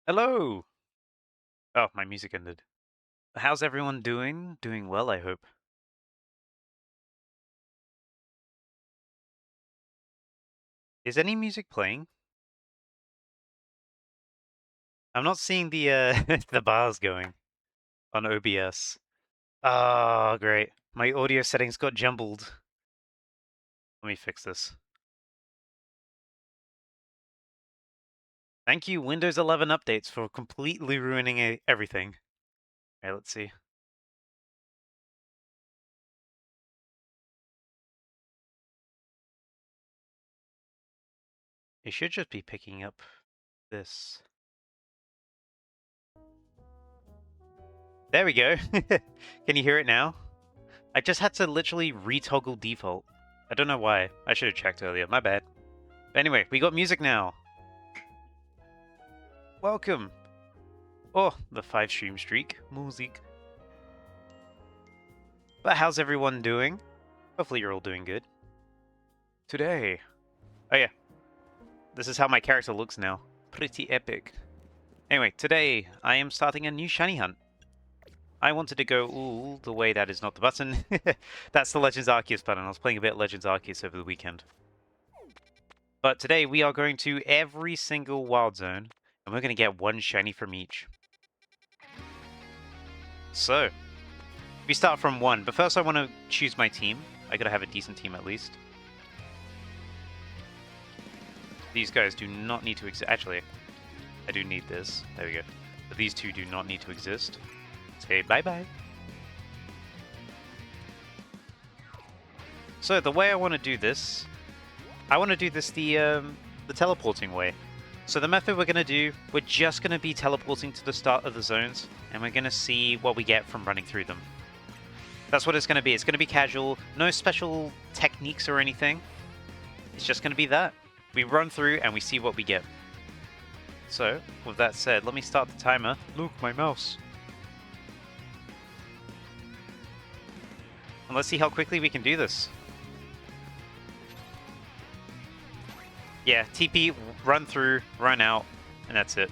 Hello! Oh, my music ended. How's everyone doing? Doing well, I hope. Is any music playing? I'm not seeing the the bars going on OBS. Oh, great. My audio settings got jumbled. Let me fix this. Thank you, Windows 11 updates, for completely ruining everything. Okay, let's see. It should just be picking up this. There we go. Can you hear it now? I just had to literally retoggle default. I don't know why. I should have checked earlier. My bad. Anyway, we got music now. Welcome. Oh, the 5-stream streak. Music. But how's everyone doing? Hopefully you're all doing good. Today. Oh yeah. This is how my character looks now. Pretty epic. Anyway, today I am starting a new shiny hunt. I wanted to go all the way. That is not the button. That's the Legends Arceus button. I was playing a bit of Legends Arceus over the weekend. But today we are going to every single wild zone, and we're going to get one shiny from each. So, we start from 1, but first I want to choose my team. I gotta have a decent team at least. These guys do not need to exist. Actually, I do need this. There we go. But these two do not need to exist. Say bye-bye. So the way I want to do this, I want to do this the teleporting way. So the method we're going to do, we're just going to be teleporting to the start of the zones, and we're going to see what we get from running through them. That's what it's going to be. It's going to be casual, no special techniques or anything. It's just going to be that. We run through and we see what we get. So, with that said, let me start the timer. Look, my mouse. And let's see how quickly we can do this. Yeah, TP, run through, run out, and that's it.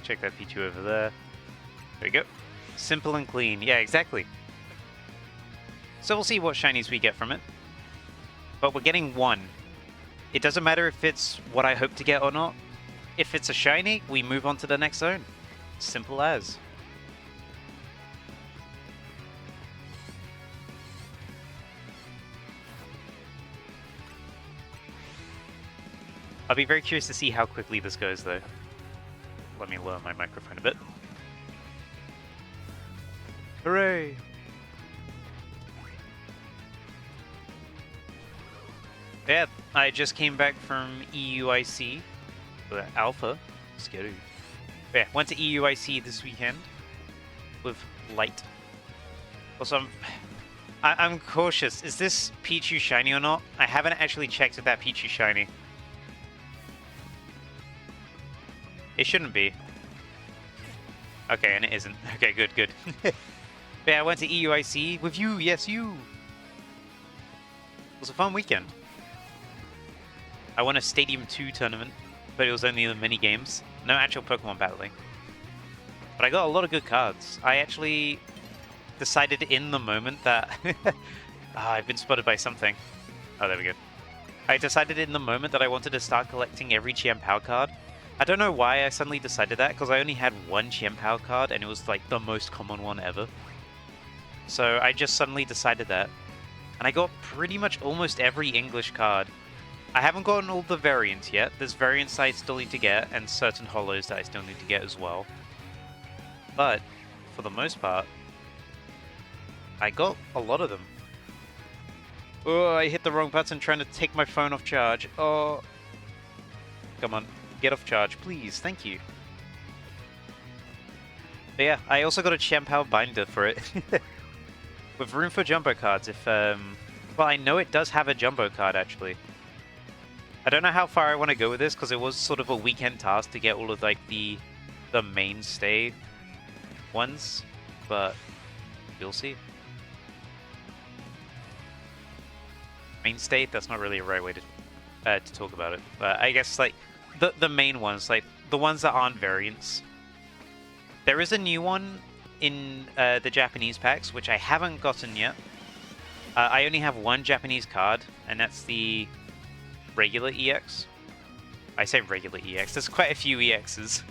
Check that P2 over there. There we go. Simple and clean. Yeah, exactly. So we'll see what shinies we get from it. But we're getting 1. It doesn't matter if it's what I hope to get or not. If it's a shiny, we move on to the next zone. Simple as. I'll be very curious to see how quickly this goes, though. Let me lower my microphone a bit. Hooray! Yeah, I just came back from EUIC, the Alpha. Scary. Yeah, went to EUIC this weekend with Light. Also, I'm cautious. Is this Pichu shiny or not? I haven't actually checked if that Pichu shiny. It shouldn't be. Okay, and it isn't. Okay, good, good. Yeah, I went to EUIC with you. Yes, you. It was a fun weekend. I won a Stadium 2 tournament, but it was only the mini games. No actual Pokemon battling. But I got a lot of good cards. I actually decided in the moment that... I've been spotted by something. Oh, there we go. I decided in the moment that I wanted to start collecting every Chien-Pao card. I don't know why I suddenly decided that, because I only had one Chien-Pao card, and it was like the most common one ever. So I just suddenly decided that. And I got pretty much almost every English card. I haven't gotten all the variants yet. There's variants I still need to get, and certain holos that I still need to get as well. But, for the most part, I got a lot of them. Oh, I hit the wrong button trying to take my phone off charge. Oh. Come on, get off charge, please. Thank you. But yeah, I also got a Chien-Pao binder for it. With room for jumbo cards, if, well, I know it does have a jumbo card, actually. I don't know how far I want to go with this, because it was sort of a weekend task to get all of, like, the mainstay ones, but you'll see. mainstay. That's not really a right way to talk about it. But I guess like the main ones, like the ones that aren't variants. There is a new one in the Japanese packs, which I haven't gotten yet. I only have one Japanese card, and that's the regular EX. I say regular EX. There's quite a few EXs.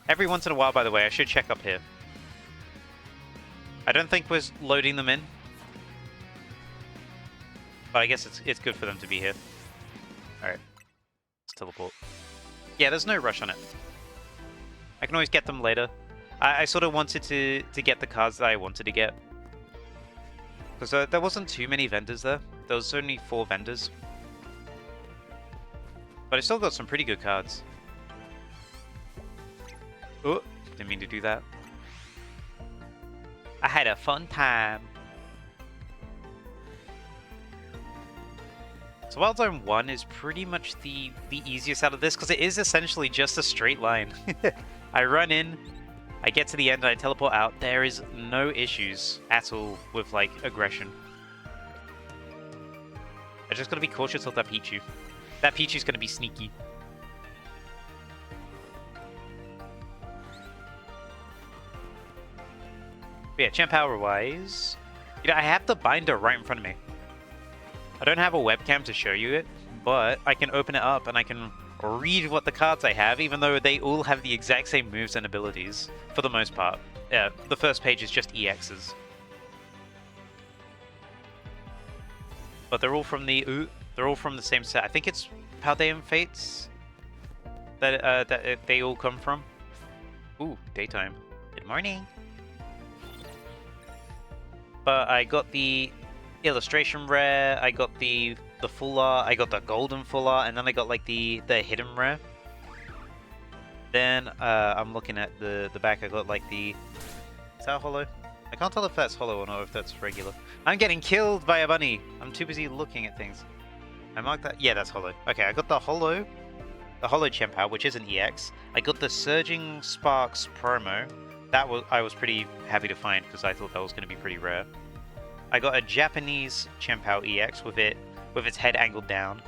Every once in a while, by the way, I should check up here. I don't think we're loading them in, but I guess it's good for them to be here. All right, let's teleport. Yeah, there's no rush on it. I can always get them later. I sort of wanted to get the cards that I wanted to get. Because there wasn't too many vendors there. There was only 4 vendors. But I still got some pretty good cards. Oh, didn't mean to do that. I had a fun time. So Wild Zone 1 is pretty much the easiest out of this, because it is essentially just a straight line. I run in, I get to the end, and I teleport out. There is no issues at all with, like, aggression. I just gotta be cautious of that Pichu. That Pichu's gonna be sneaky. But yeah, champ power-wise, you know, I have the binder right in front of me. I don't have a webcam to show you it, but I can open it up and I can read what the cards I have, even though they all have the exact same moves and abilities, for the most part. Yeah, the first page is just EXs. But they're all from the same set. I think it's Paldean Fates that they all come from. Ooh, daytime. Good morning. But I got the illustration rare, I got the full art, I got the golden full art, and then I got like the hidden rare. Then I'm looking at the back, I got like the... Is that hollow? I can't tell if that's hollow or not, or if that's regular. I'm getting killed by a bunny! I'm too busy looking at things. I marked that? Yeah, that's hollow. Okay, I got the hollow Chien-Pao, which is an EX. I got the Surging Sparks promo. I was pretty happy to find, because I thought that was going to be pretty rare. I got a Japanese Chien-Pao EX with its head angled down.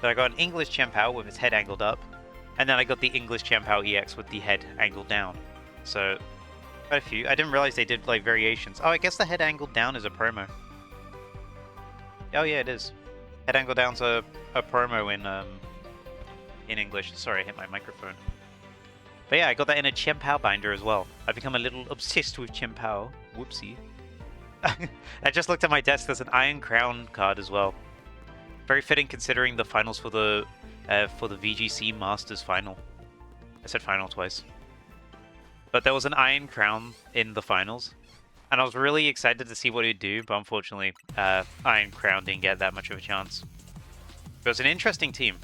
Then I got an English Chien-Pao with its head angled up. And then I got the English Chien-Pao EX with the head angled down. So, quite a few. I didn't realize they did, like, variations. Oh, I guess the head angled down is a promo. Oh yeah, it is. Head angled down's a promo in English. Sorry, I hit my microphone. But yeah, I got that in a Chien-Pao binder as well. I've become a little obsessed with Chien-Pao. Whoopsie. I just looked at my desk, there's an Iron Crown card as well. Very fitting considering the finals for the VGC Masters final. I said final twice. But there was an Iron Crown in the finals. And I was really excited to see what he'd do, but unfortunately, Iron Crown didn't get that much of a chance. It was an interesting team.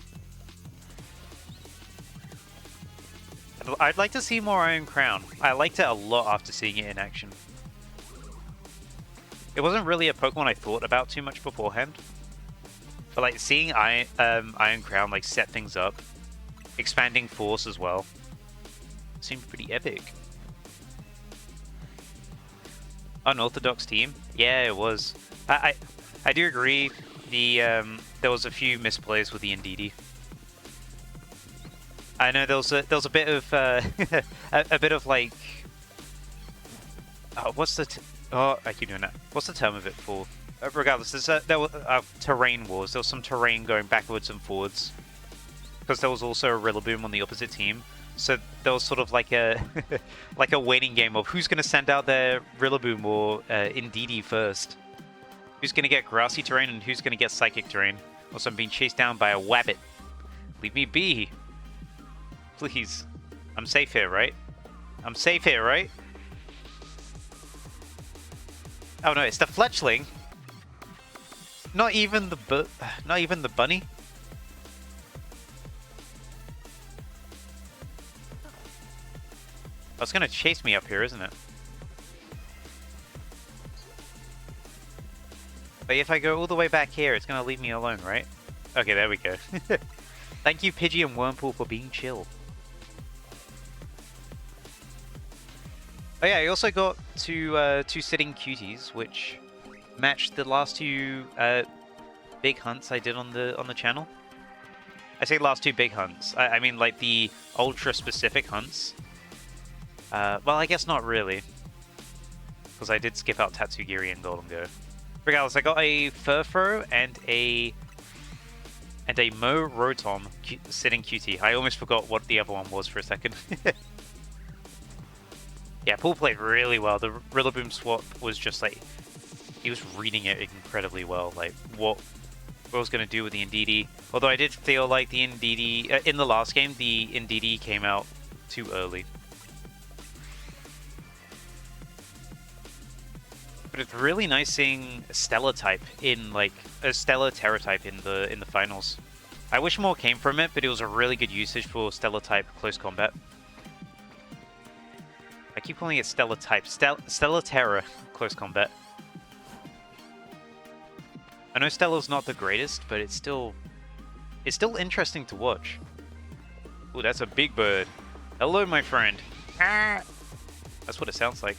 I'd like to see more Iron Crown. I liked it a lot after seeing it in action. It wasn't really a Pokemon I thought about too much beforehand. But like seeing Iron Crown like set things up, expanding force as well, seemed pretty epic. Unorthodox team? Yeah, it was. I do agree. There was a few misplays with the Indeedee. I know there was a bit of a bit of like what's the I keep doing that. What's the term of it for? Regardless, there were terrain wars. There was some terrain going backwards and forwards because there was also a Rillaboom on the opposite team. So there was sort of like a like a waiting game of who's going to send out their Rillaboom or Indeedee first. Who's going to get grassy terrain and who's going to get psychic terrain? Also, I'm being chased down by a Wabbit. Leave me be. Please. I'm safe here, right? I'm safe here, right? Oh no, it's the Fletchling. Not even the bunny. Oh, it's gonna chase me up here, isn't it? But if I go all the way back here, it's gonna leave me alone, right? Okay, there we go. Thank you, Pidgey and Wurmple, for being chill. Oh yeah, I also got two sitting cuties, which match the last two big hunts I did on the channel. I say last two big hunts. I mean like the ultra specific hunts. Well, I guess not really, because I did skip out Tatsugiri and Golden Go. Regardless, I got a Furfro and a Mo Rotom sitting QT. I almost forgot what the other one was for a second. Yeah, Paul played really well. The Rillaboom swap was just like, he was reading it incredibly well. Like what I was going to do with the Indeedee. Although I did feel like the Indeedee, in the last game, the Indeedee came out too early. But it's really nice seeing a Stellar type in like a Stellar Terra type in the finals. I wish more came from it, but it was a really good usage for Stellar type close combat. I keep calling it Stellar type, Stellar Terra close combat. I know Stellar's not the greatest, but it's still interesting to watch. Ooh, that's a big bird. Hello, my friend. Ah! That's what it sounds like.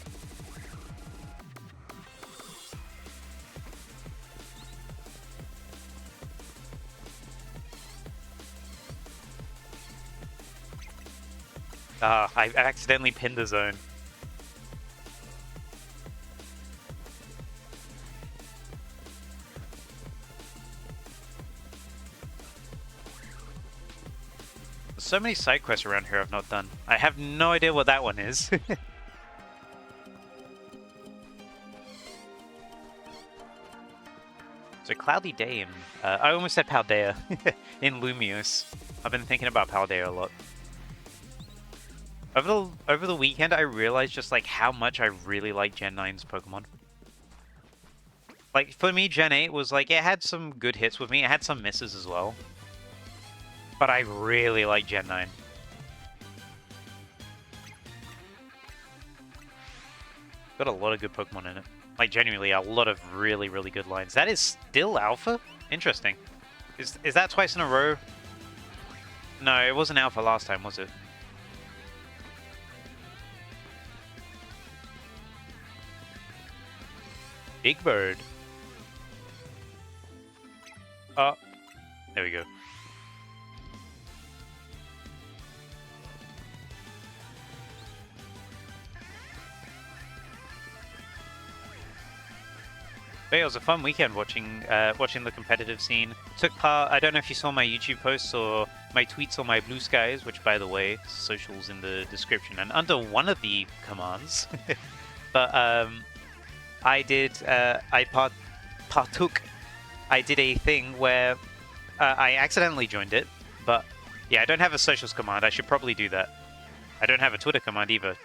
Ah, I accidentally pinned the zone. There's so many side quests around here I've not done. I have no idea what that one is. It's a cloudy day in... I almost said Paldea. In Lumiose. I've been thinking about Paldea a lot. Over the weekend, I realized just like how much I really like Gen 9's Pokemon. Like, for me, Gen 8 was like, it had some good hits with me. It had some misses as well. But I really like Gen 9. Got a lot of good Pokemon in it. Like, genuinely, a lot of really, really good lines. That is still Alpha? Interesting. Is that twice in a row? No, it wasn't Alpha last time, was it? Big Bird. Oh, there we go. But yeah, it was a fun weekend watching the competitive scene. Took part. I don't know if you saw my YouTube posts or my tweets or my Blue Skies, which, by the way, socials in the description and under one of the commands. But I did. I partook. I did a thing where I accidentally joined it, but yeah, I don't have a socials command. I should probably do that. I don't have a Twitter command either.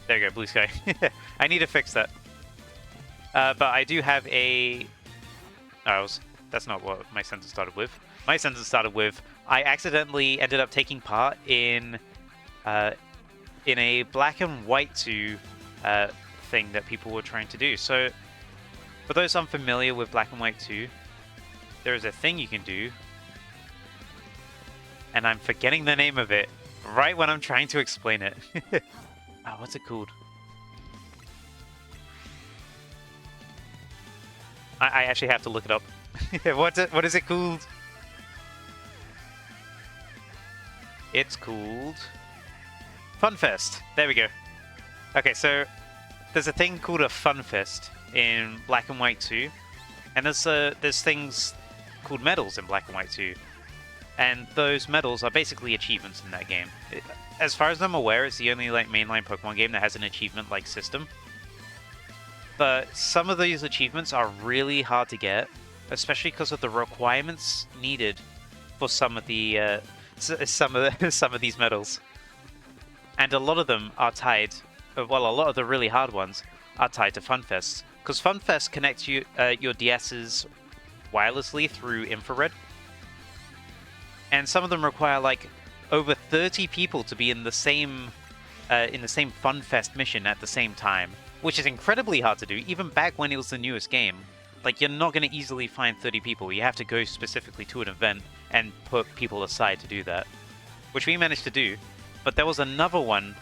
There you go, Blue Sky. I need to fix that. But I do have a... Oh, that's not what my sentence started with. My sentence started with, I accidentally ended up taking part in a black and white 2 thing that people were trying to do. So, for those unfamiliar with black and white 2, there is a thing you can do, and I'm forgetting the name of it right when I'm trying to explain it. Oh, what's it called? I actually have to look it up. What is it called? It's called Funfest. There we go. Okay, so there's a thing called a Funfest in Black and White 2, and there's things called medals in Black and White 2, and those medals are basically achievements in that game. As far as I'm aware, it's the only like mainline Pokemon game that has an achievement-like system. But some of these achievements are really hard to get, especially because of the requirements needed for some of the some of these medals. And a lot of them are tied. Well, a lot of the really hard ones are tied to Funfest, because Funfest connects your DSs wirelessly through infrared, and some of them require like over 30 people to be in the same Funfest mission at the same time. Which is incredibly hard to do, even back when it was the newest game. Like, you're not going to easily find 30 people. You have to go specifically to an event and put people aside to do that. Which we managed to do. But there was another one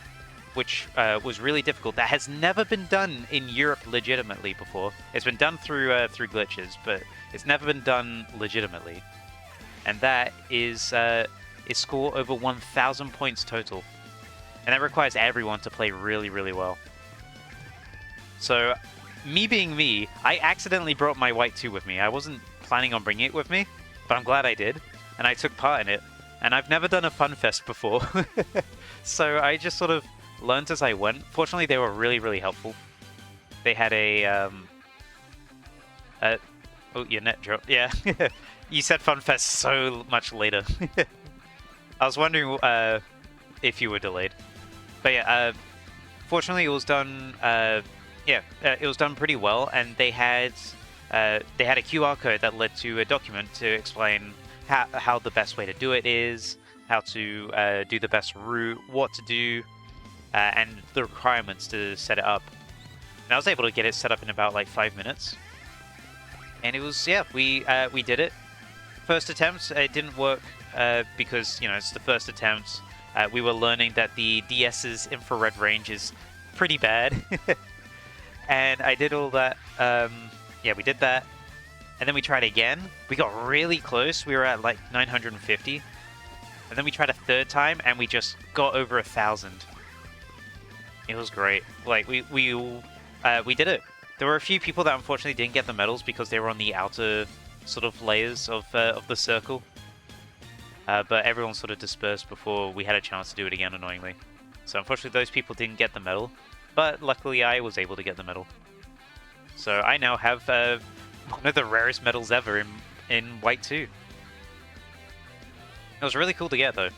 which was really difficult. That has never been done in Europe legitimately before. It's been done through glitches, but it's never been done legitimately. And that is score over 1,000 points total. And that requires everyone to play really, really well. So, me being me, I accidentally brought my White 2 with me. I wasn't planning on bringing it with me, but I'm glad I did. And I took part in it. And I've never done a fun fest before. So I just sort of learned as I went. Fortunately, they were really, really helpful. They had a oh, your net dropped. Yeah. You said fun fest so much later. I was wondering if you were delayed. But yeah, fortunately it was done it was done pretty well, and they had a QR code that led to a document to explain how the best way to do it is, how to do the best route, what to do, and the requirements to set it up. And I was able to get it set up in about like 5 minutes. And it was, yeah, we did it. First attempt, it didn't work because, you know, it's the first attempt. We were learning that the DS's infrared range is pretty bad. And I did all that. Yeah, we did that. And then we tried again. We got really close. We were at like 950. And then we tried a third time, and we just got over 1,000. It was great. Like, we did it. There were a few people that unfortunately didn't get the medals because they were on the outer sort of layers of the circle. But everyone sort of dispersed before we had a chance to do it again, annoyingly. So unfortunately those people didn't get the medal. But luckily I was able to get the medal. So I now have one of the rarest medals ever in White 2. It was really cool to get, though.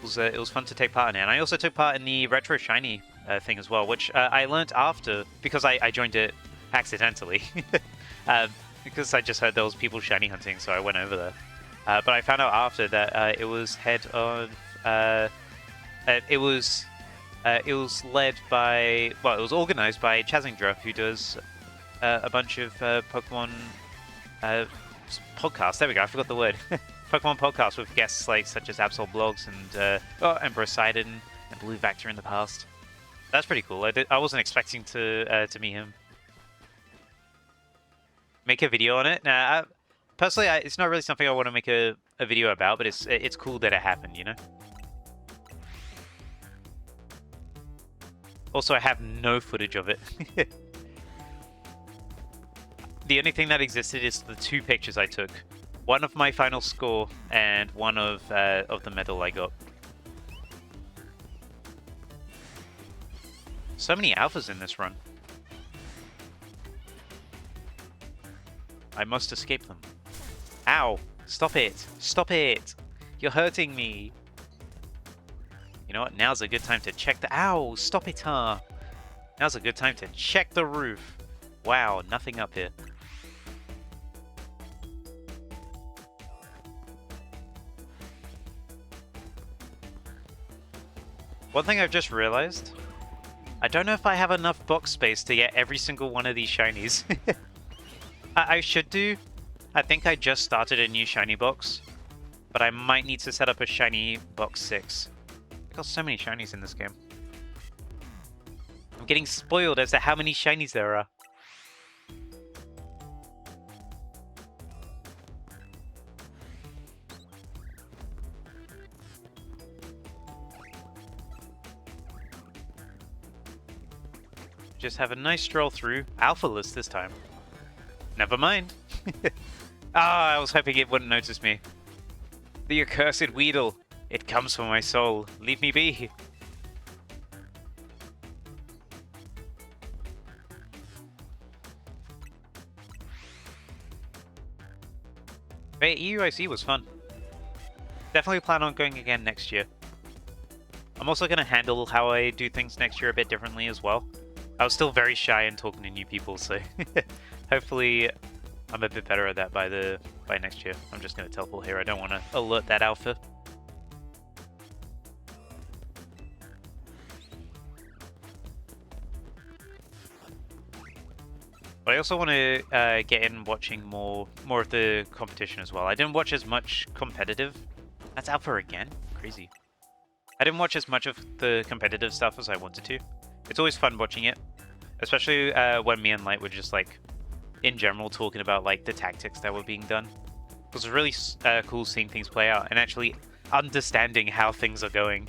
It was fun to take part in it. And I also took part in the Retro Shiny thing as well, which I learnt after, because I joined it accidentally. Because I just heard there was people shiny hunting, so I went over there. But I found out after that it was head of... it was led by... Well, it was organized by Chazingdra, who does a bunch of Pokemon podcasts. There we go, I forgot the word. Pokemon podcasts with guests like such as Absol Blogs and Emperor Sidon and Blue Vector in the past. That's pretty cool. I wasn't expecting to meet him. Make a video on it? Nah, personally, it's not really something I want to make a video about, but it's cool that it happened, you know? Also, I have no footage of it. The only thing that existed is the 2 pictures I took. One of my final score, and one of the medal I got. So many alphas in this run. I must escape them. Ow! Stop it! Stop it! You're hurting me! You know what? Now's a good time to check the... Ow! Stop it, huh? Now's a good time to check the roof. Wow, nothing up here. One thing I've just realized, I don't know if I have enough box space to get every single one of these shinies. I should do. I think I just started a new shiny box, but I might need to set up a shiny box 6. I got so many shinies in this game. I'm getting spoiled as to how many shinies there are. Just have a nice stroll through. Alpha-less this time. Never mind. I was hoping it wouldn't notice me. The accursed Weedle. It comes for my soul. Leave me be. But EUIC was fun. Definitely plan on going again next year. I'm also going to handle how I do things next year a bit differently as well. I was still very shy in talking to new people, so hopefully I'm a bit better at that by next year. I'm just going to teleport here. I don't want to alert that alpha. But I also want to get in watching more of the competition as well. I didn't watch as much competitive. That's alpha again? crazy. I didn't watch as much of the competitive stuff as I wanted to. It's always fun watching it, especially when me and Light were just like, in general, talking about like the tactics that were being done. It was really cool seeing things play out and actually understanding how things are going.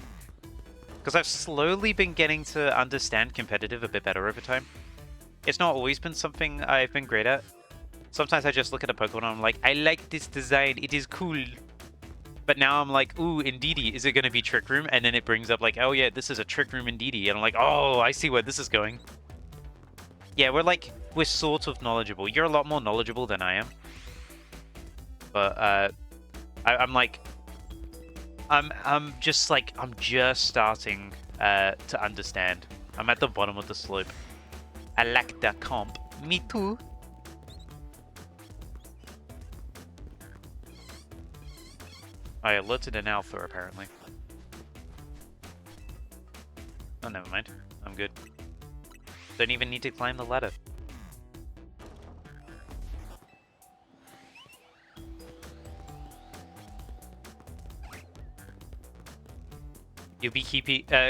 Because I've slowly been getting to understand competitive a bit better over time. It's not always been something I've been great at. Sometimes I just look at a Pokemon and I'm like, I like this design, it is cool. But now I'm like, ooh, Indeedee, is it going to be Trick Room? And then it brings up like, oh yeah, this is a Trick Room Indeedee. And I'm like, oh, I see where this is going. Yeah, we're sort of knowledgeable. You're a lot more knowledgeable than I am. But I'm just starting to understand. I'm at the bottom of the slope. I like the comp. Me too. I alerted an alpha, apparently. Oh, never mind. I'm good. Don't even need to climb the ladder. You'll be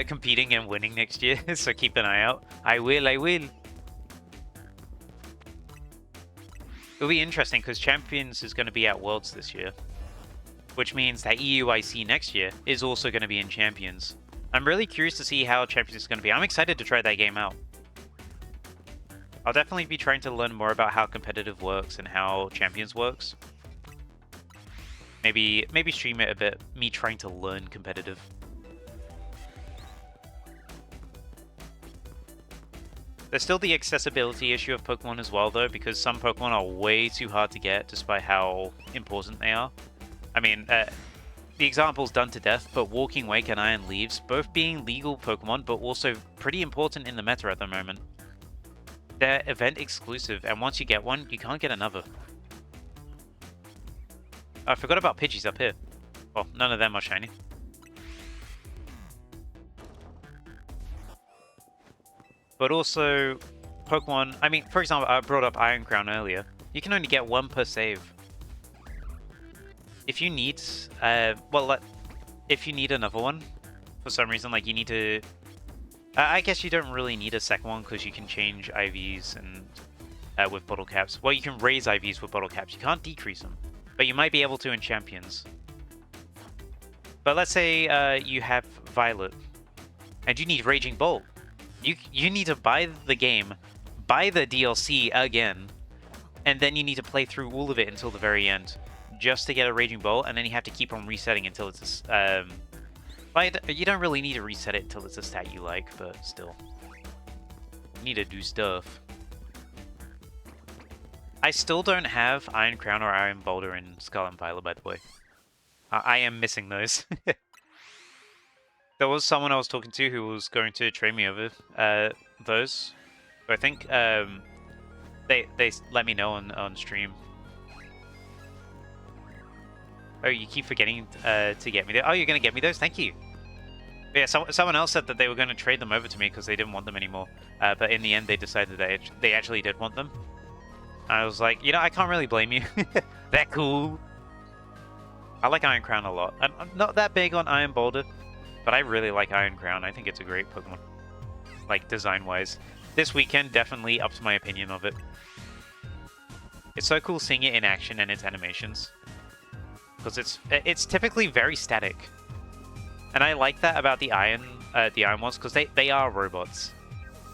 competing and winning next year, so keep an eye out. I will. It'll be interesting, because Champions is going to be at Worlds this year. Which means that EUIC next year is also going to be in Champions. I'm really curious to see how Champions is going to be. I'm excited to try that game out. I'll definitely be trying to learn more about how competitive works and how Champions works. Maybe stream it a bit, me trying to learn competitive. There's still the accessibility issue of Pokemon as well, though, because some Pokemon are way too hard to get, despite how important they are. I mean, the example's done to death, but Walking Wake and Iron Leaves, both being legal Pokemon, but also pretty important in the meta at the moment. They're event exclusive, and once you get one, you can't get another. I forgot about Pidgeys up here. Well, none of them are shiny. But also, Pokemon... I mean, for example, I brought up Iron Crown earlier. You can only get one per save. If you need... if you need another one, for some reason, like, you need to... I guess you don't really need a second one, because you can change IVs and with bottle caps. Well, you can raise IVs with bottle caps. You can't decrease them. But you might be able to in Champions. But let's say you have Violet, and you need Raging Bolt. You need to buy the game, buy the DLC again, and then you need to play through all of it until the very end, just to get a Raging Bolt, and then you have to keep on resetting until it's a... you don't really need to reset it until it's a stat you like, but still. You need to do stuff. I still don't have Iron Crown or Iron Boulder in Scarlet and Violet, by the way. I am missing those. There was someone I was talking to who was going to trade me over those. But I think they let me know on stream. Oh, you keep forgetting to get me there. Oh, you're going to get me those? Thank you. But yeah, someone else said that they were going to trade them over to me because they didn't want them anymore. But in the end, they decided they actually did want them. I was like, you know, I can't really blame you. They're cool. I like Iron Crown a lot. I'm not that big on Iron Boulder, but I really like Iron Crown. I think it's a great Pokemon, like, design-wise. This weekend definitely upped my opinion of it. It's so cool seeing it in action and its animations, because it's typically very static. And I like that about the Iron ones, because they are robots,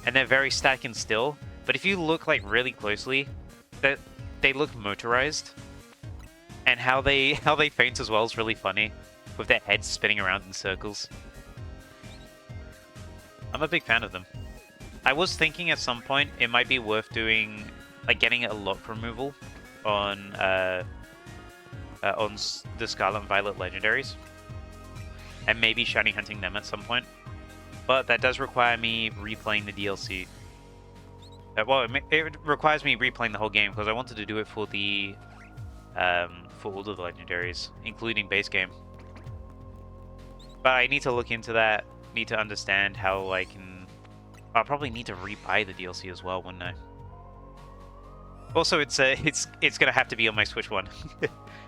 and they're very static and still. But if you look like really closely, they look motorized, and how they faint as well is really funny, with their heads spinning around in circles. I'm a big fan of them. I was thinking at some point it might be worth doing, like, getting a lock removal on the Scarlet and Violet legendaries, and maybe shiny hunting them at some point. But that does require me replaying the DLC. Well, it requires me replaying the whole game, because I wanted to do it for the for all of the legendaries, including base game. But I need to look into that. Need to understand how I can. I'll probably need to rebuy the DLC as well, wouldn't I? Also, it's gonna have to be on my Switch 1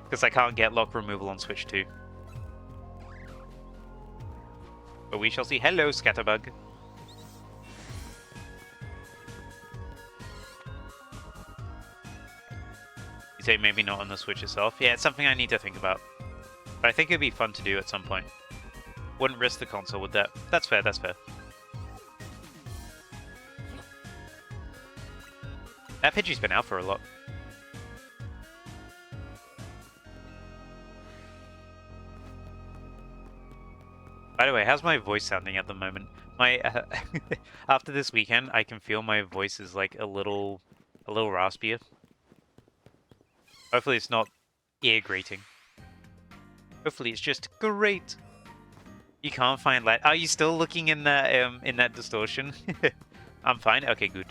because I can't get lock removal on Switch 2. But we shall see. Hello, Scatterbug. You say maybe not on the Switch itself. Yeah, it's something I need to think about. But I think it'd be fun to do at some point. Wouldn't risk the console with that. That's fair, that's fair. That Pidgey's been out for a lot. By the way, how's my voice sounding at the moment? My after this weekend, I can feel my voice is like a little raspier. Hopefully it's not ear grating. Hopefully it's just great. You can't find light. Are you still looking in that distortion? I'm fine. Okay, good.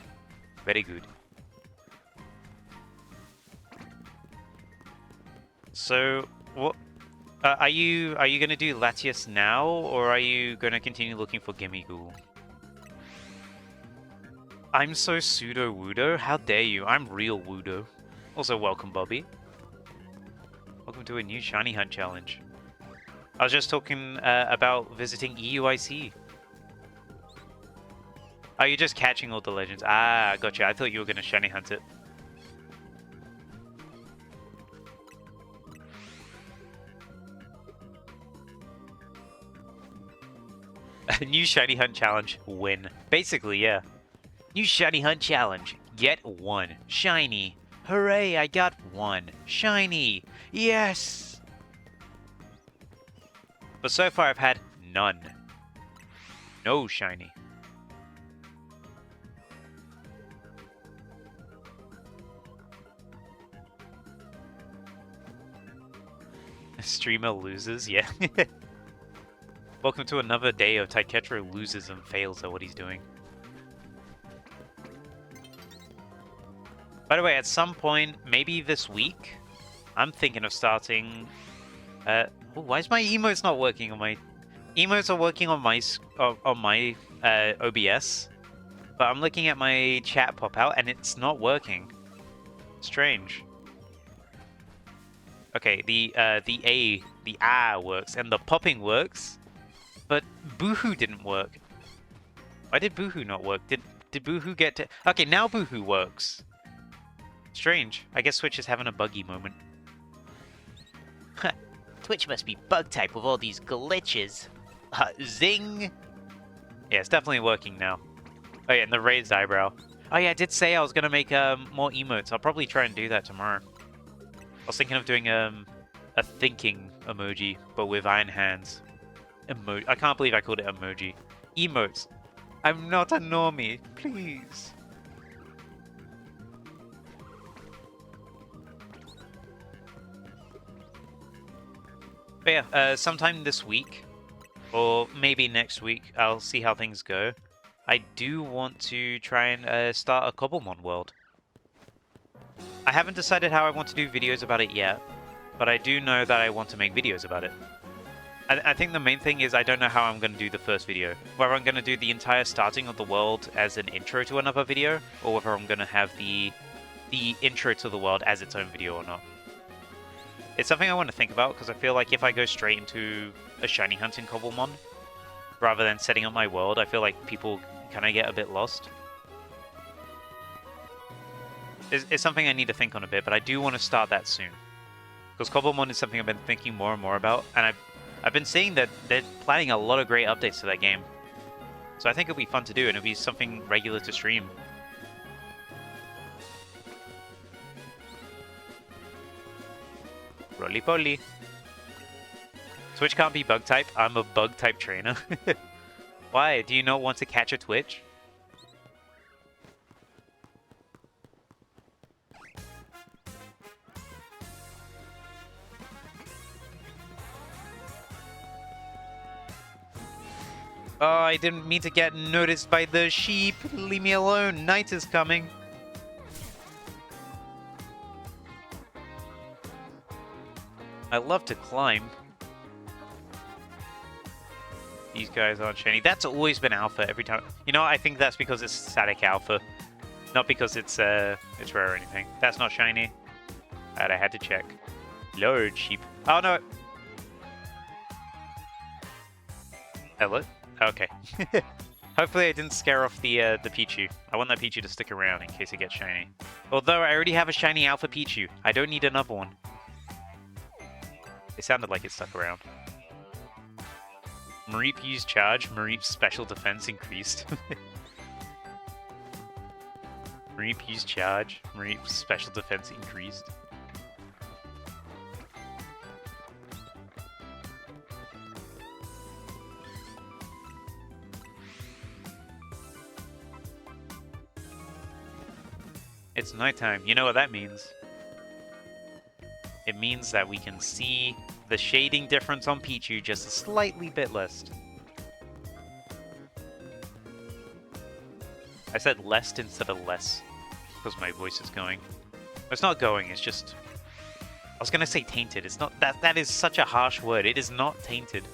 Very good. So, what are you gonna do Latias now, or are you gonna continue looking for Gimmighoul? I'm so pseudo Wudo. How dare you? I'm real Wudo. Also, welcome, Bobby. Welcome to a new shiny hunt challenge. I was just talking about visiting EUIC. Are you just catching all the legends? Ah, gotcha. I thought you were gonna shiny hunt it. New shiny hunt challenge. Win. Basically, yeah. New shiny hunt challenge. Get one. Shiny. Hooray, I got one. Shiny. Yes! But so far I've had none. No shiny. Streamer loses, yeah. Welcome to another day of Taiketro loses and fails at what he's doing. By the way, at some point, maybe this week, I'm thinking of starting... oh, why is my emotes not working on my... Emotes are working on my OBS, but I'm looking at my chat pop out and it's not working. Strange. Okay, the ah works and the popping works, but Boohoo didn't work. Why did Boohoo not work? Did Boohoo get to... Okay, now Boohoo works. Strange. I guess Switch is having a buggy moment. Twitch must be bug type with all these glitches. Zing! Yeah, it's definitely working now. Oh yeah, and the raised eyebrow. Oh yeah, I did say I was gonna make more emotes. I'll probably try and do that tomorrow. I was thinking of doing a thinking emoji, but with iron hands. I can't believe I called it emoji. Emotes. I'm not a normie, please. But yeah, sometime this week, or maybe next week, I'll see how things go. I do want to try and start a Cobblemon world. I haven't decided how I want to do videos about it yet, but I do know that I want to make videos about it. I think the main thing is I don't know how I'm going to do the first video. Whether I'm going to do the entire starting of the world as an intro to another video, or whether I'm going to have the intro to the world as its own video or not. It's something I want to think about, because I feel like if I go straight into a shiny hunting Cobblemon, rather than setting up my world, I feel like people kind of get a bit lost. It's something I need to think on a bit, but I do want to start that soon. Because Cobblemon is something I've been thinking more and more about, and I've been seeing that they're planning a lot of great updates to that game. So I think it'll be fun to do, and it'll be something regular to stream. Roly-poly. Twitch can't be bug type. I'm a bug type trainer. Why? Do you not want to catch a Twitch? Oh, I didn't mean to get noticed by the sheep. Leave me alone. Night is coming. I love to climb. These guys aren't shiny. That's always been alpha every time. You know, I think that's because it's static alpha. Not because it's rare or anything. That's not shiny. I had to check. Lord sheep. Oh no. Hello? Okay. Hopefully I didn't scare off the Pichu. I want that Pichu to stick around in case it gets shiny. Although I already have a shiny Alpha Pichu. I don't need another one. It sounded like it stuck around. Mareep used charge. Mareep's special defense increased. Mareep used charge. Mareep's special defense increased. It's nighttime. You know what that means? It means that we can see the shading difference on Pichu just a slightly bit less. I said less instead of less because my voice is going. It's not going, it's just... I was gonna say tainted. It's not... That is such a harsh word. It is not tainted.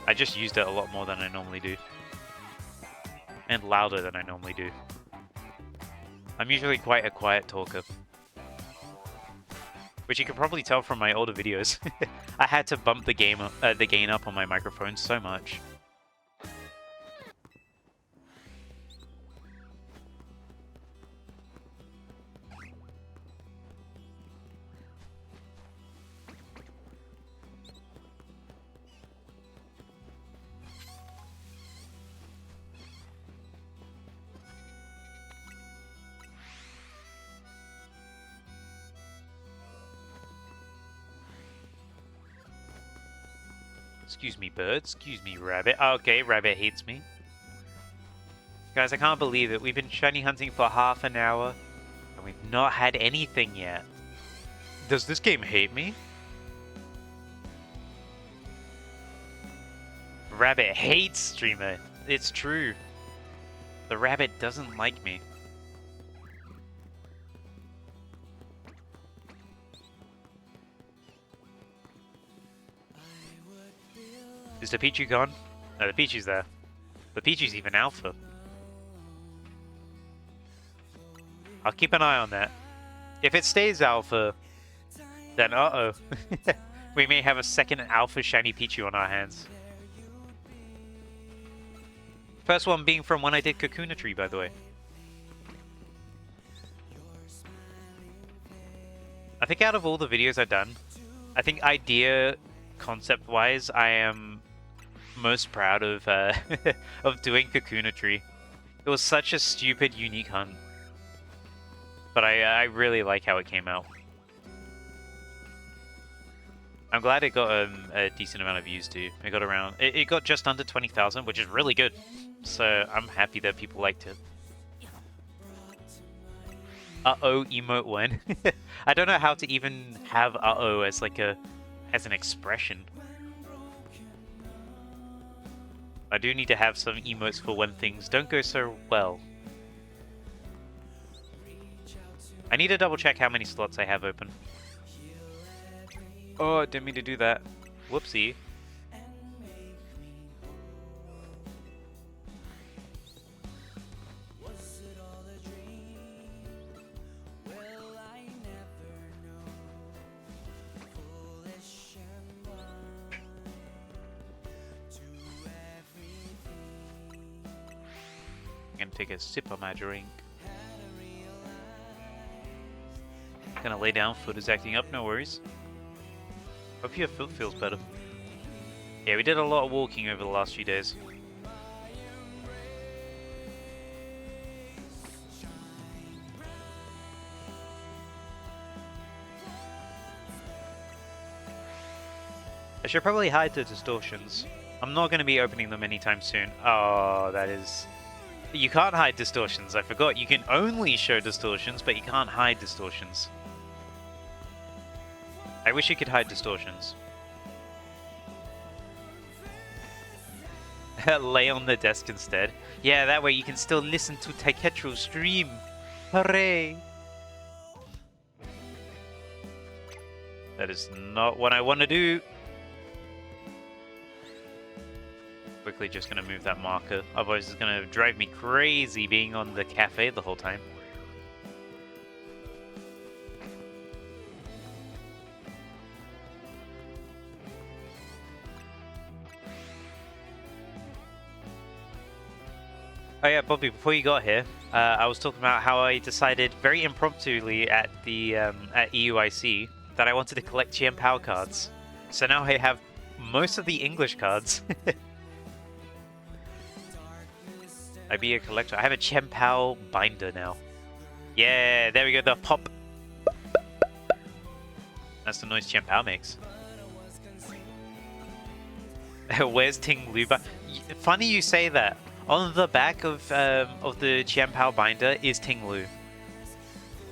I just used it a lot more than I normally do. And louder than I normally do. I'm usually quite a quiet talker. Which you can probably tell from my older videos. I had to bump the gain up on my microphone so much. Excuse me, bird. Excuse me, rabbit. Okay, rabbit hates me. Guys, I can't believe it. We've been shiny hunting for half an hour, and we've not had anything yet. Does this game hate me? Rabbit hates streamer. It's true. The rabbit doesn't like me. Is the Pichu gone? No, the Pichu's there. The Pichu's even alpha. I'll keep an eye on that. If it stays alpha, then uh-oh. We may have a second alpha shiny Pichu on our hands. First one being from when I did Kakuna Tree, by the way. I think out of all the videos I've done, I think idea concept-wise, I am most proud of of doing Kakuna Tree. It was such a stupid, unique hunt. But I really like how it came out. I'm glad it got a decent amount of views too. It got around, it got just under 20,000, which is really good. So I'm happy that people liked it. Uh-oh emote one. I don't know how to even have uh-oh as like as an expression. I do need to have some emotes for when things don't go so well. I need to double check how many slots I have open. Oh, I didn't mean to do that. Whoopsie. I'm gonna take a sip of my drink. Gonna lay down, foot is acting up, no worries. Hope your foot feels better. Yeah, we did a lot of walking over the last few days. I should probably hide the distortions. I'm not going to be opening them anytime soon. Oh, that is... You can't hide distortions, I forgot. You can only show distortions, but you can't hide distortions. I wish you could hide distortions. Lay on the desk instead. Yeah, that way you can still listen to Taiketro stream. Hooray! That is not what I want to do. Quickly just going to move that marker. Otherwise it's going to drive me crazy being on the cafe the whole time. Oh yeah, Bobby, before you got here, I was talking about how I decided very impromptuly at the at EUIC that I wanted to collect Chien-Pao cards. So now I have most of the English cards. I be a collector. I have a Chien-Pao binder now. Yeah, there we go, the pop. That's the noise Chien-Pao makes. Where's Ting Lu? Funny you say that. On the back of the Chien-Pao binder is Ting Lu.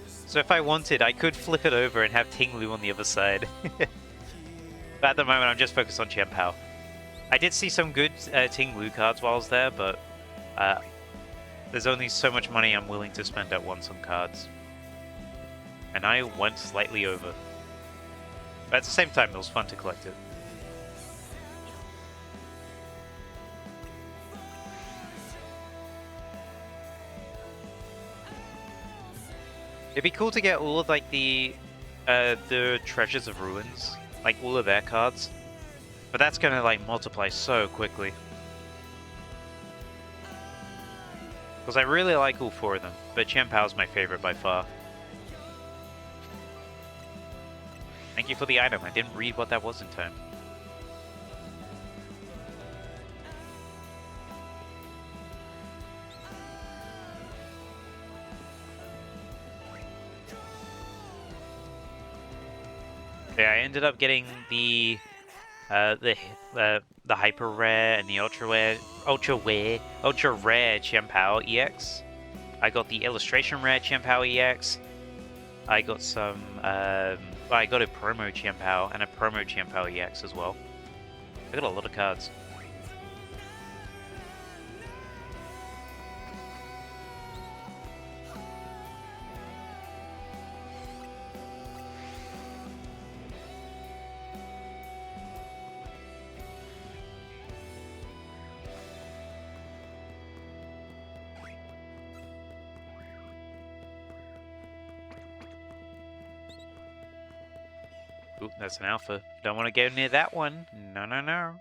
So if I wanted, I could flip it over and have Ting Lu on the other side. But at the moment, I'm just focused on Chien-Pao. I did see some good Ting Lu cards while I was there, but there's only so much money I'm willing to spend at once on cards. And I went slightly over. But at the same time, it was fun to collect it. It'd be cool to get all of like the Treasures of Ruins, like all of their cards, but that's gonna like multiply so quickly. Because I really like all four of them, but Chien-Pao's my favorite by far. Thank you for the item. I didn't read what that was in time. Yeah, I ended up getting the hyper rare and the ultra rare Chien-Pao EX. I got the illustration rare Chien-Pao EX. I got some I got a promo Chien-Pao and a promo Chien-Pao EX as well. I got a lot of cards. Ooh, that's an alpha. Don't want to go near that one. No, no, no.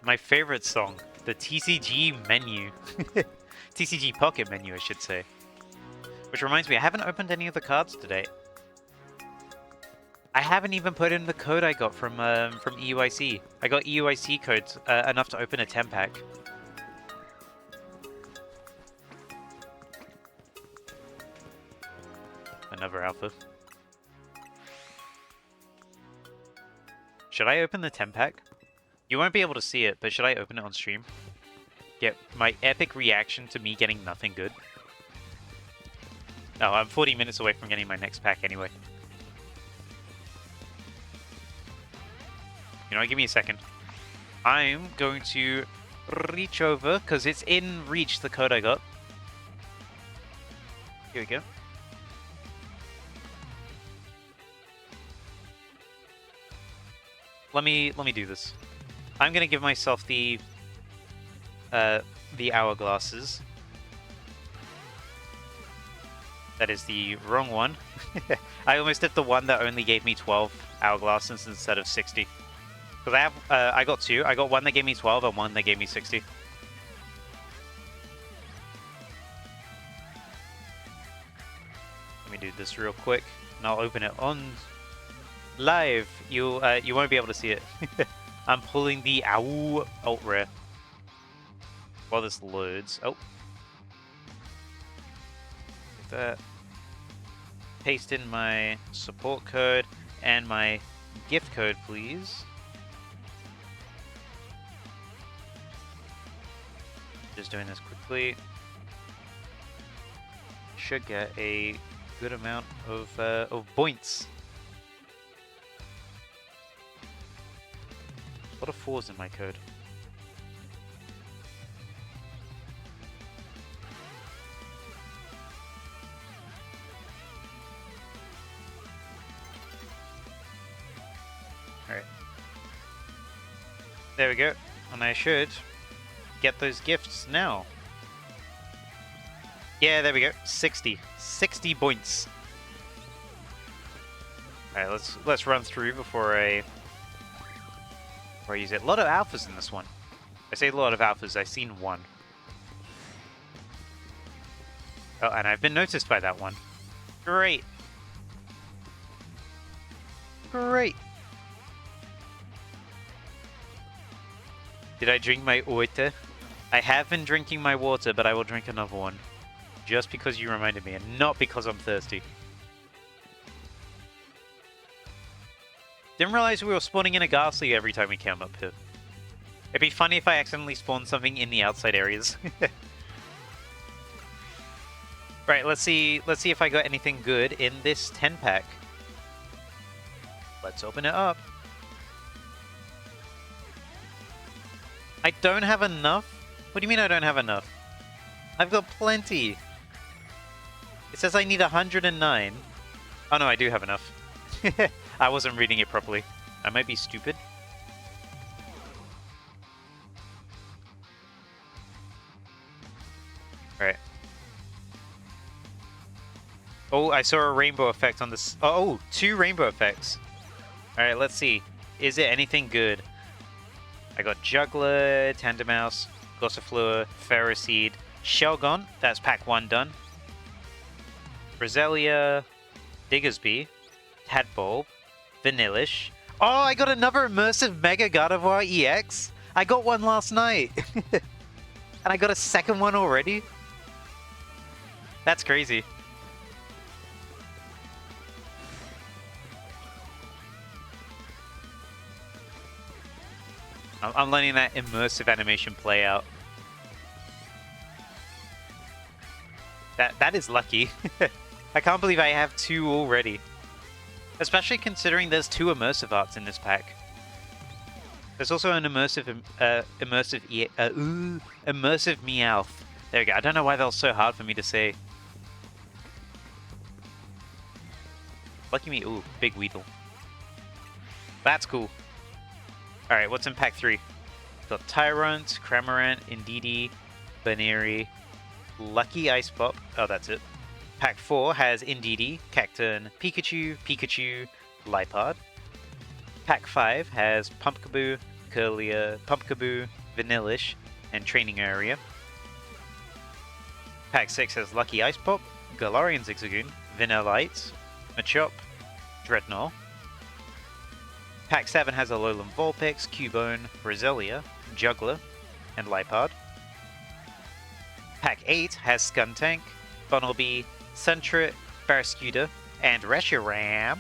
My favorite song. The TCG menu. TCG Pocket menu, I should say. Which reminds me, I haven't opened any of the cards today. I haven't even put in the code I got from EUIC. I got EUIC codes enough to open a 10-pack. Another alpha. Should I open the 10-pack? You won't be able to see it, but should I open it on stream? Get my epic reaction to me getting nothing good. Oh, I'm 40 minutes away from getting my next pack anyway. You know, give me a second. I'm going to reach over, because it's in reach, the code I got. Here we go. Let me do this. I'm gonna give myself the hourglasses. That is the wrong one. I almost did the one that only gave me 12 hourglasses instead of 60. Because I got two. I got one that gave me 12 and one that gave me 60. Let me do this real quick, and I'll open it on live. You won't be able to see it. I'm pulling the AU alt rare while this loads. Oh, like that. Paste in my support code and my gift code, please. Just doing this quickly. Should get a good amount of points. A lot of 4s in my code. Alright. There we go. And I should get those gifts now. Yeah, there we go. 60 points. All right, let's run through before I use it. A lot of alphas in this one. I say a lot of alphas. I've seen one. Oh, and I've been noticed by that one. Great. Great. Did I drink my water? I have been drinking my water, but I will drink another one. Just because you reminded me, and not because I'm thirsty. Didn't realize we were spawning in a ghastly every time we came up here. It'd be funny if I accidentally spawned something in the outside areas. Right, let's see if I got anything good in this 10-pack. Let's open it up. I don't have enough? What do you mean I don't have enough? I've got plenty. It says I need 109. Oh no, I do have enough. I wasn't reading it properly. I might be stupid. Alright. Oh, I saw a rainbow effect on this. Oh, 2 rainbow effects. Alright, let's see. Is it anything good? I got Juggler, Tandemaus, Gossifleur, Ferroseed, Shelgon. That's pack 1 done. Roselia, Diggersby, Tadbulb, Vanillish. Oh, I got another immersive Mega Gardevoir EX. I got one last night. And I got a second one already. That's crazy. I'm letting that immersive animation play out. That is lucky. I can't believe I have 2 already. Especially considering there's 2 immersive arts in this pack. There's also an immersive Meowth. There we go. I don't know why that was so hard for me to say. Lucky me. Ooh, big Weedle. That's cool. Alright, what's in pack 3? Got Tyrant, Cramorant, Indeedee, Baneri, Lucky Ice Pop. Oh, that's it. Pack 4 has Indeedee, Cacturne, Pikachu, Liepard. Pack 5 has Pumpkaboo, Curlier, Pumpkaboo, Vanillish, and Training Area. Pack 6 has Lucky Ice Pop, Galarian Zigzagoon, Vanillite, Machop, Dreadnought. Pack 7 has Alolan Vulpix, Cubone, Roselia, Juggler, and Liepard. Pack 8 has Skuntank, Bunnelby, Sentret, Barraskewda, and Reshiram.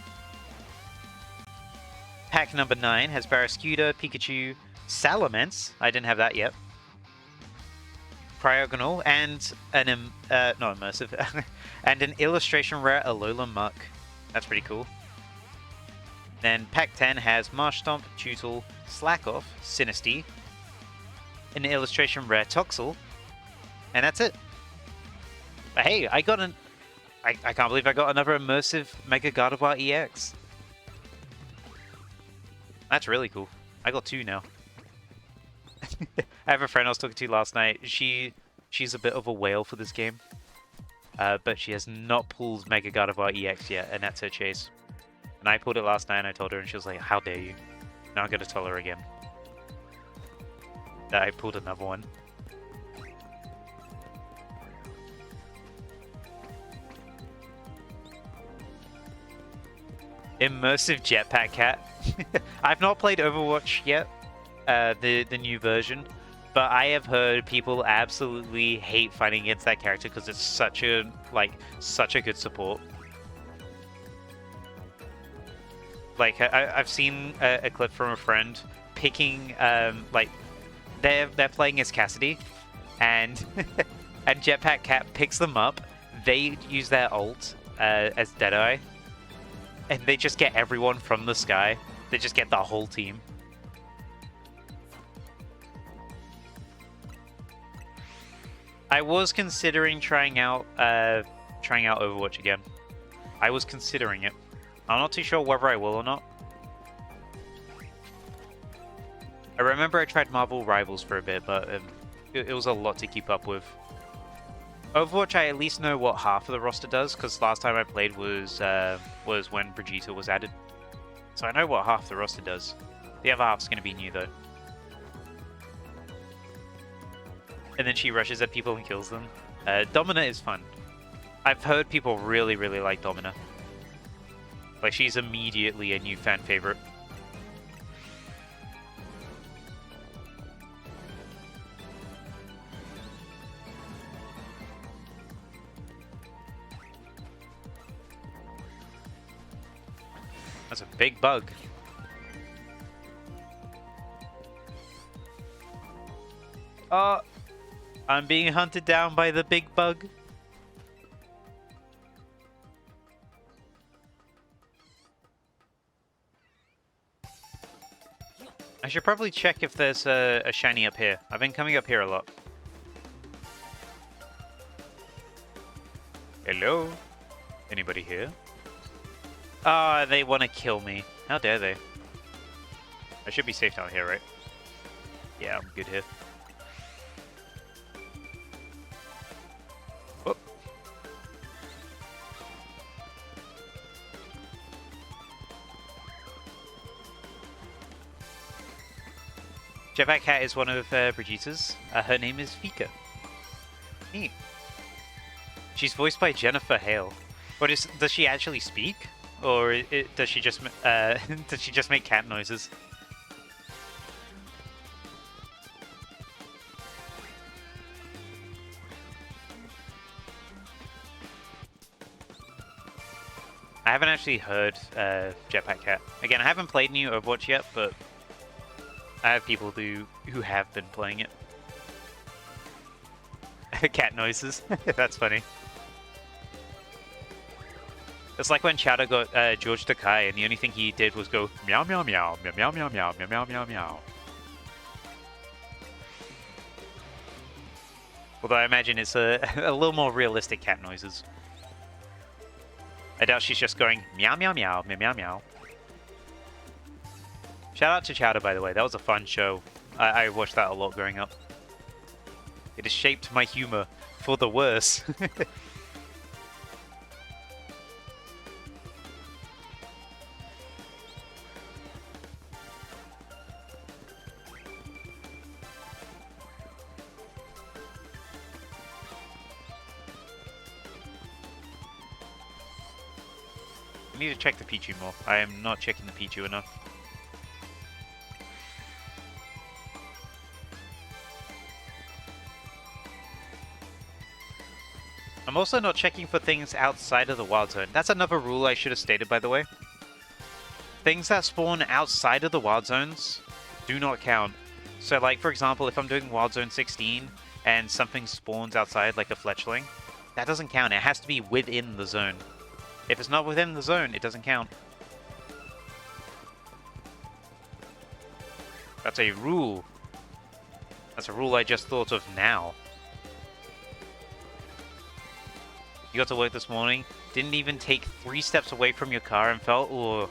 Pack number 9 has Barraskewda, Pikachu, Salamence, I didn't have that yet, Cryogonal, and an not immersive, and an illustration rare Alolan Muck. That's pretty cool. Then pack 10 has Marshtomp, Tootle, Slackoff, Sinistea, an illustration rare Toxel, and that's it. But hey, I got an... I can't believe I got another immersive Mega Gardevoir EX. That's really cool. I got 2 now. I have a friend I was talking to last night. She's a bit of a whale for this game. But she has not pulled Mega Gardevoir EX yet, and that's her chase. And I pulled it last night and I told her and she was like, how dare you? Now I'm gonna tell her again that I pulled another one. Immersive Jetpack Cat. I've not played Overwatch yet, the new version, but I have heard people absolutely hate fighting against that character because it's such a good support. Like I've seen a clip from a friend picking like they're playing as Cassidy, and and Jetpack Cat picks them up. They use their ult as Deadeye, and they just get everyone from the sky. They just get the whole team. I was considering trying out Overwatch again. I was considering it. I'm not too sure whether I will or not. I remember I tried Marvel Rivals for a bit, but it was a lot to keep up with. Overwatch, I at least know what half of the roster does, because last time I played was when Brigitte was added. So I know what half the roster does. The other half's going to be new, though. And then she rushes at people and kills them. Domina is fun. I've heard people really, really like Domina. Like, she's immediately a new fan favorite. That's a big bug. I'm being hunted down by the big bug. I should probably check if there's a shiny up here. I've been coming up here a lot. Hello? Anybody here? Ah, they want to kill me. How dare they? I should be safe down here, right? Yeah, I'm good here. Whoop. Jetpack Cat is one of Brigitte's. Her name is Fika. Neat. She's voiced by Jennifer Hale. What is? Does she actually speak, or does she just does she just make cat noises? I haven't actually heard Jetpack Cat. Again, I haven't played new Overwatch yet, but I have people who have been playing it. Cat noises. That's funny. It's like when Chowder got George Takai, and the only thing he did was go meow meow meow meow meow meow meow meow meow meow meow. Although I imagine it's a little more realistic cat noises. I doubt she's just going meow meow meow meow meow meow. Shout out to Chowder, by the way. That was a fun show. I watched that a lot growing up. It has shaped my humor for the worse. I need to check the Pichu more. I am not checking the Pichu enough. I'm also not checking for things outside of the wild zone. That's another rule I should have stated, by the way. Things that spawn outside of the wild zones do not count. So, like, for example, if I'm doing wild zone 16 and something spawns outside, like a fletchling, that doesn't count. It has to be within the zone. If it's not within the zone, it doesn't count. That's a rule. That's a rule I just thought of now. You got to work this morning, didn't even take 3 steps away from your car and felt, oh,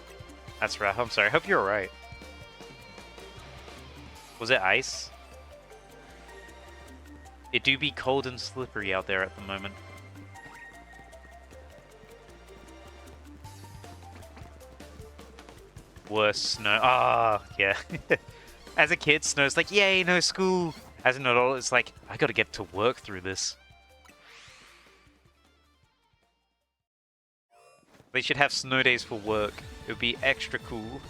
that's rough. I'm sorry. I hope you're alright. Was it ice? It do be cold and slippery out there at the moment. Worse snow. Ah, yeah. As a kid, snow's like, yay, no school. As an adult, it's like, I gotta get to work through this. They should have snow days for work. It would be extra cool.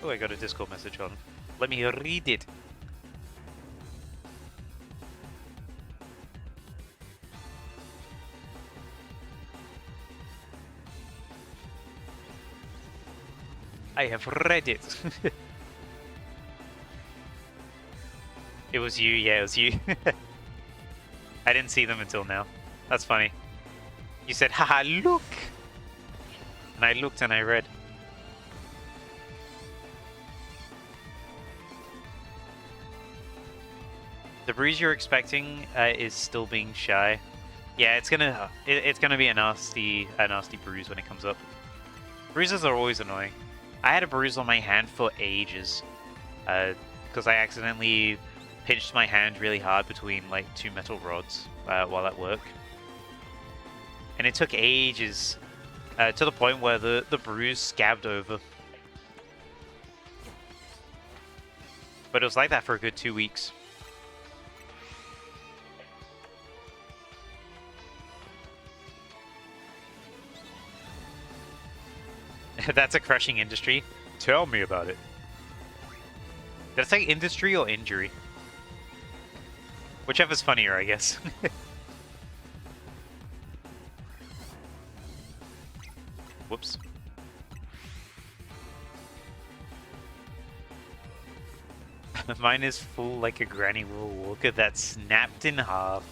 Oh, I got a Discord message on. Let me read it. I have read it. It was you, yeah, it was you. I didn't see them until now. That's funny. You said, haha, look! And I looked and I read. The bruise you're expecting is still being shy. Yeah, it's gonna be a nasty bruise when it comes up. Bruises are always annoying. I had a bruise on my hand for ages, because I accidentally pinched my hand really hard between like 2 metal rods while at work, and it took ages to the point where the bruise scabbed over. But it was like that for a good 2 weeks. That's a crushing industry. Tell me about it. Did I say industry or injury? Whichever's funnier, I guess. Whoops. Mine is full like a Granny Will Walker that snapped in half.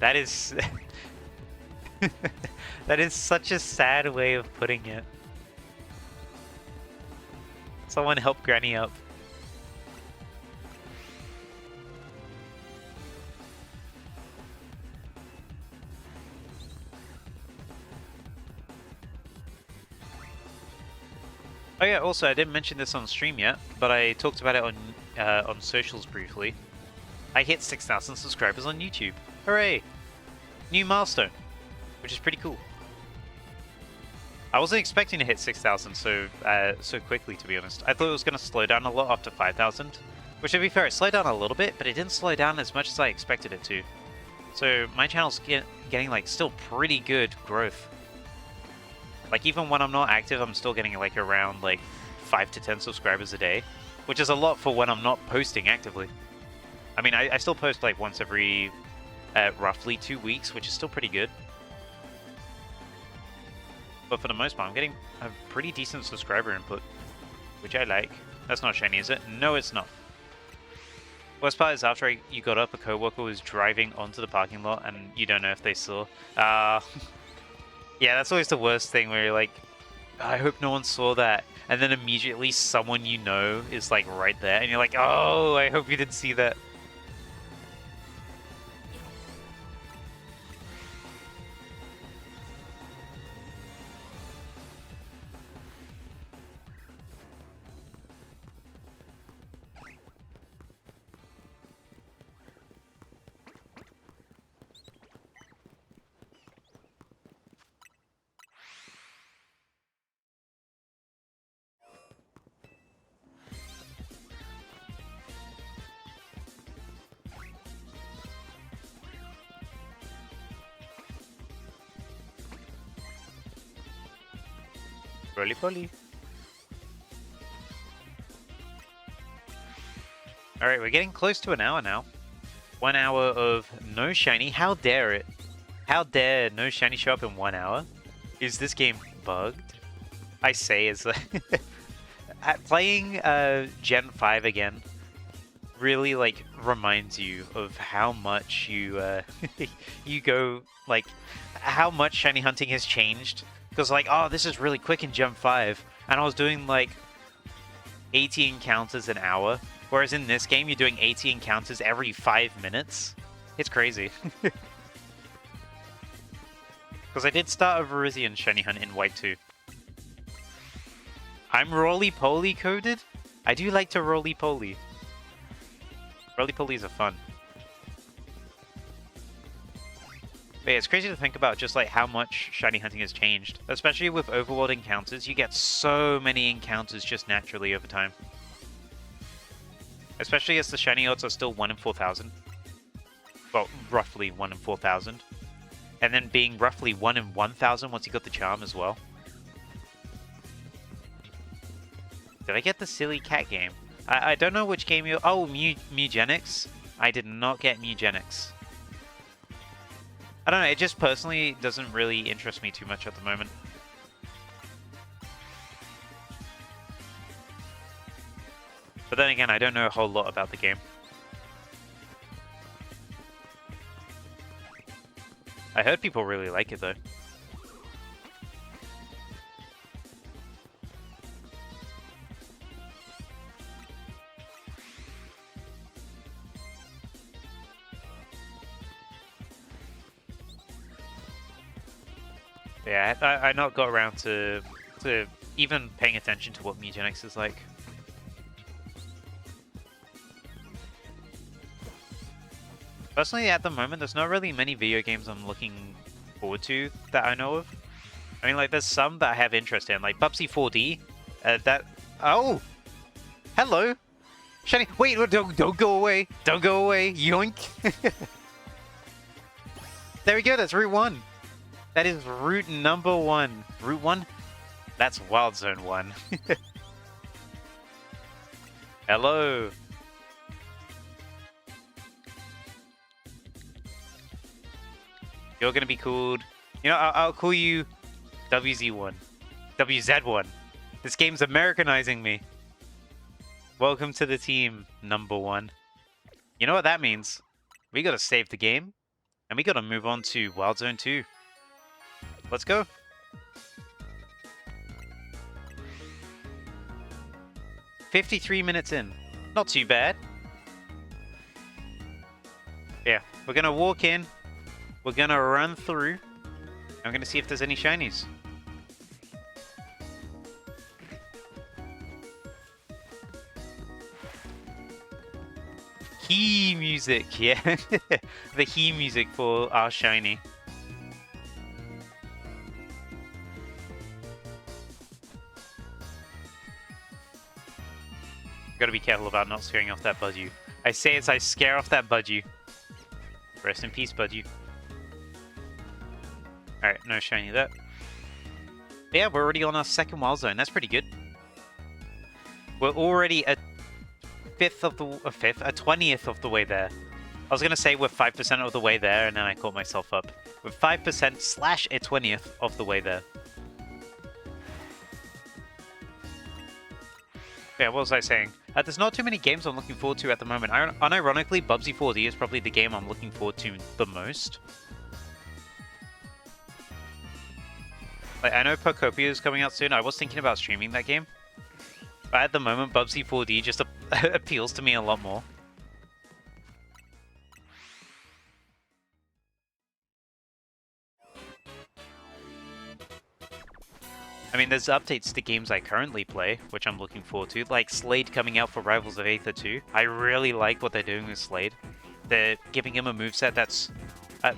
That is... that is such a sad way of putting it. Someone help Granny up. Oh yeah, also I didn't mention this on stream yet, but I talked about it on socials briefly. I hit 6,000 subscribers on YouTube. Hooray! New milestone, which is pretty cool. I wasn't expecting to hit 6,000 so quickly, to be honest. I thought it was going to slow down a lot after 5,000. Which, to be fair, it slowed down a little bit, but it didn't slow down as much as I expected it to. So my channel's getting like still pretty good growth. Like even when I'm not active, I'm still getting like around like 5 to 10 subscribers a day, which is a lot for when I'm not posting actively. I mean, I still post like once every roughly 2 weeks, which is still pretty good. But for the most part, I'm getting a pretty decent subscriber input, which I like. That's not shiny, is it? No, it's not. Worst part is after you got up, a coworker was driving onto the parking lot, and you don't know if they saw. Yeah, that's always the worst thing, where you're like, I hope no one saw that. And then immediately someone you know is like right there, and you're like, oh, I hope you didn't see that. Roly-poly. Alright, we're getting close to an hour now. 1 hour of no shiny. How dare it? How dare no shiny show up in 1 hour? Is this game bugged? I say is playing Gen 5 again really like reminds you of how much you you go like how much shiny hunting has changed. Because like, oh, this is really quick in Gen 5, and I was doing like 80 encounters an hour, whereas in this game you're doing 80 encounters every 5 minutes. It's crazy. Because I did start a Virizion shiny hunt in White 2. I'm roly-poly coded? I do like to roly-poly. Roly-polies are fun. But yeah, it's crazy to think about just like how much shiny hunting has changed. Especially with overworld encounters, you get so many encounters just naturally over time. Especially as the shiny odds are still 1 in 4,000. Well, roughly 1 in 4,000. And then being roughly 1 in 1,000 once you got the charm as well. Did I get the silly cat game? I don't know which game you... Oh, Mugenics? I did not get Mugenics. I don't know, it just personally doesn't really interest me too much at the moment. But then again, I don't know a whole lot about the game. I heard people really like it though. Yeah, I not got around to even paying attention to what Mugenics is like. Personally, at the moment, there's not really many video games I'm looking forward to that I know of. I mean, like, there's some that I have interest in, like Bubsy 4D. Oh! Hello! Shiny... Wait, don't go away! Don't go away! Yoink! There we go, that's Route 1! That is route number 1. Route 1? That's Wild Zone 1. Hello! You're gonna be called... You know, I'll call you WZ1. WZ1. This game's Americanizing me. Welcome to the team, number 1. You know what that means? We gotta save the game, and we gotta move on to Wild Zone 2. Let's go. "53 minutes in. Not too bad. Yeah, we're gonna walk in. We're gonna run through. I'm gonna see if there's any shinies. He music, yeah. The he music for our shiny. Gotta be careful about not scaring off that Budgie. I say as I scare off that Budgie. Rest in peace, Budgie. Alright, no shiny there. Yeah, we're already on our second Wild Zone. That's pretty good. We're already a 20th of the way there. I was gonna say we're 5% of the way there, and then I caught myself up. We're 5% slash a 20th of the way there. Yeah, what was I saying? There's not too many games I'm looking forward to at the moment. Unironically, Bubsy 4D is probably the game I'm looking forward to the most. Like, I know Pokopia is coming out soon. I was thinking about streaming that game. But at the moment, Bubsy 4D just appeals to me a lot more. I mean, there's updates to games I currently play, which I'm looking forward to, like Slade coming out for Rivals of Aether 2. I really like what they're doing with Slade. They're giving him a moveset that's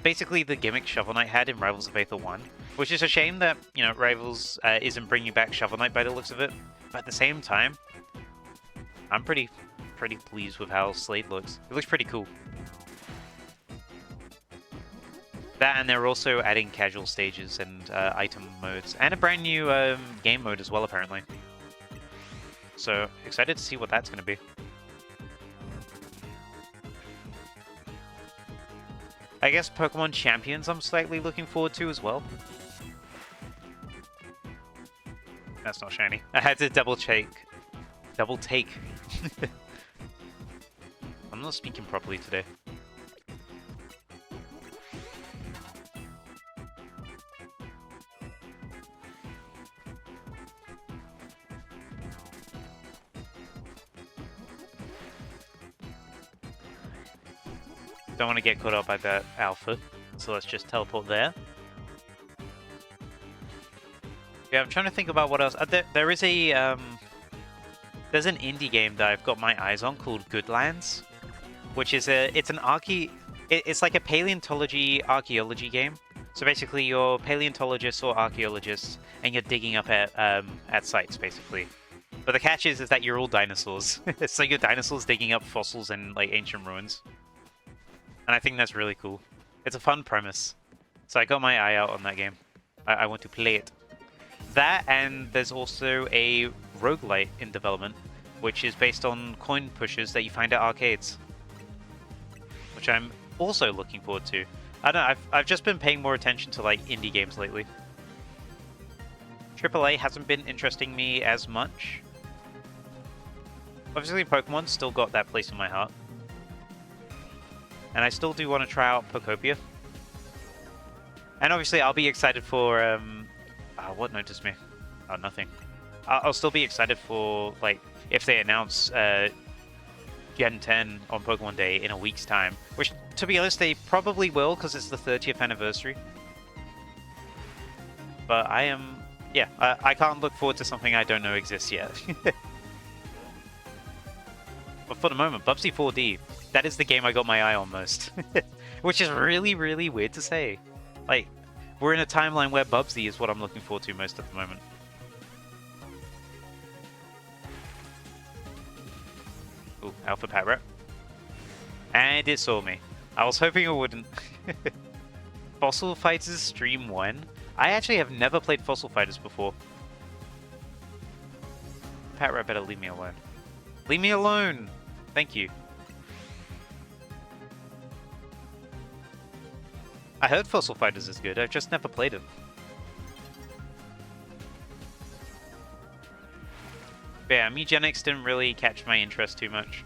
basically the gimmick Shovel Knight had in Rivals of Aether 1, which is a shame that, you know, Rivals isn't bringing back Shovel Knight by the looks of it. But at the same time, I'm pretty pleased with how Slade looks. It looks pretty cool. That, and they're also adding casual stages and item modes, and a brand new game mode as well, apparently. So, excited to see what that's going to be. I guess Pokemon Champions I'm slightly looking forward to as well. That's not shiny. I had to double take. I'm not speaking properly today. Don't want to get caught up by that alpha, so let's just teleport there. Yeah, I'm trying to think about what else. There is a there's an indie game that I've got my eyes on called Goodlands, which is it's like a paleontology archaeology game. So basically, you're paleontologists or archaeologists, and you're digging up at sites, basically. But the catch is that you're all dinosaurs. So you're dinosaurs digging up fossils and like ancient ruins. And I think that's really cool. It's a fun premise. So I got my eye out on that game. I want to play it. That, and there's also a roguelite in development, which is based on coin pushes that you find at arcades. Which I'm also looking forward to. I don't know, I've just been paying more attention to like indie games lately. AAA hasn't been interesting me as much. Obviously Pokemon's still got that place in my heart. And I still do want to try out Pokopia. And obviously, I'll be excited for what noticed me? Oh, nothing. I'll still be excited for like if they announce Gen 10 on Pokemon Day in a week's time. Which, to be honest, they probably will because it's the 30th anniversary. But I am, yeah, I can't look forward to something I don't know exists yet. But for the moment, Bubsy 4D, that is the game I got my eye on most. Which is really, really weird to say. Like, we're in a timeline where Bubsy is what I'm looking forward to most at the moment. Ooh, Alpha Parrot. And it saw me. I was hoping it wouldn't. Fossil Fighters Stream 1? I actually have never played Fossil Fighters before. Parrot better leave me alone. Leave me alone! Thank you. I heard Fossil Fighters is good, I've just never played it. But yeah, Mugenics didn't really catch my interest too much.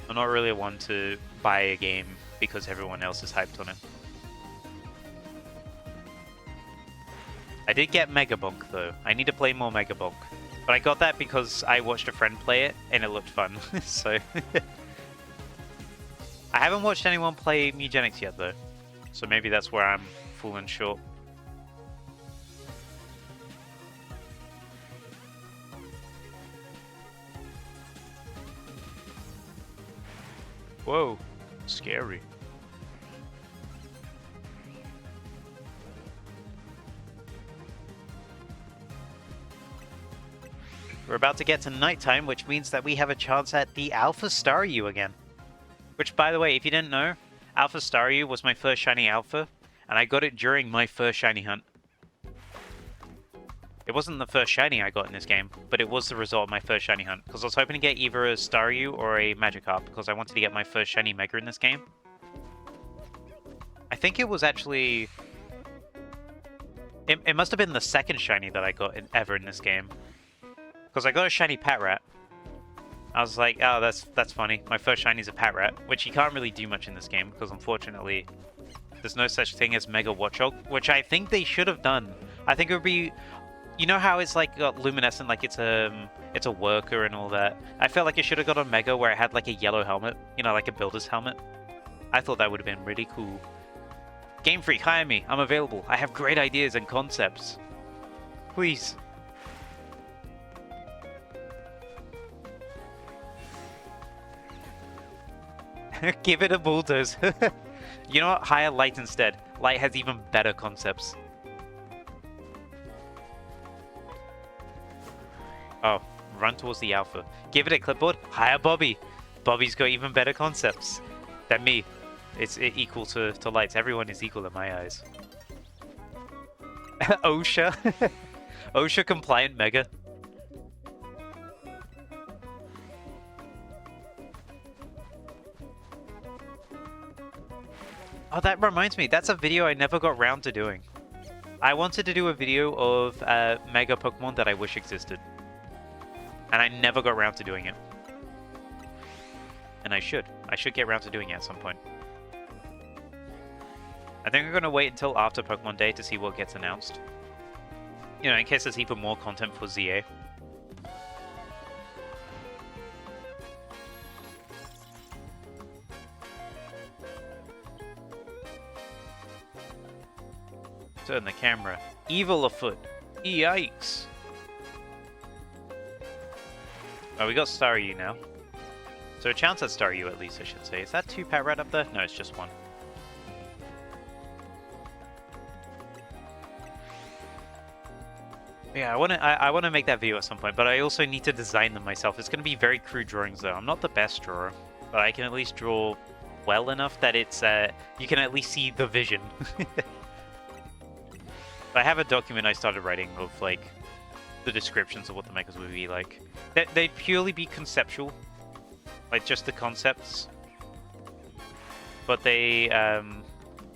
I'm not really one to buy a game because everyone else is hyped on it. I did get Mega Bonk though. I need to play more Mega Bonk. But I got that because I watched a friend play it and it looked fun, so... I haven't watched anyone play Mugenics yet though, so maybe that's where I'm falling short. Whoa, scary. We're about to get to nighttime, which means that we have a chance at the Alpha Staryu again. Which, by the way, if you didn't know, Alpha Staryu was my first shiny Alpha, and I got it during my first shiny hunt. It wasn't the first shiny I got in this game, but it was the result of my first shiny hunt, because I was hoping to get either a Staryu or a Magikarp, because I wanted to get my first shiny Mega in this game. I think it was actually... It must have been the second shiny that I got ever in this game. Because I got a shiny Patrat. I was like, oh, that's funny. My first shiny is a Patrat, which you can't really do much in this game, because unfortunately, there's no such thing as Mega Watchog, which I think they should have done. I think it would be... You know how it's like got luminescent, like it's a worker and all that? I felt like it should have got a Mega where it had like a yellow helmet, you know, like a builder's helmet. I thought that would have been really cool. Game Freak, hire me. I'm available. I have great ideas and concepts. Please. Give it a bulldoze. You know what? Hire Light instead. Light has even better concepts. Oh, run towards the Alpha. Give it a clipboard. Hire Bobby. Bobby's got even better concepts than me. It's equal to Lights. Everyone is equal in my eyes. OSHA. OSHA compliant Mega. Oh, that reminds me. That's a video I never got round to doing. I wanted to do a video of Mega Pokemon that I wish existed. And I never got around to doing it. And I should. I should get around to doing it at some point. I think we're going to wait until after Pokemon Day to see what gets announced. You know, in case there's even more content for ZA. Turn the camera. Evil afoot. Yikes. Oh, we got Staryu now. So a chance at Staryu at least, I should say. Is that 2 Patrat up there? No, it's just 1. Yeah, I wanna make that video at some point, but I also need to design them myself. It's gonna be very crude drawings though. I'm not the best drawer, but I can at least draw well enough that it's you can at least see the vision. I have a document I started writing of like the descriptions of what the megas would be like. They'd purely be conceptual, like just the concepts, but they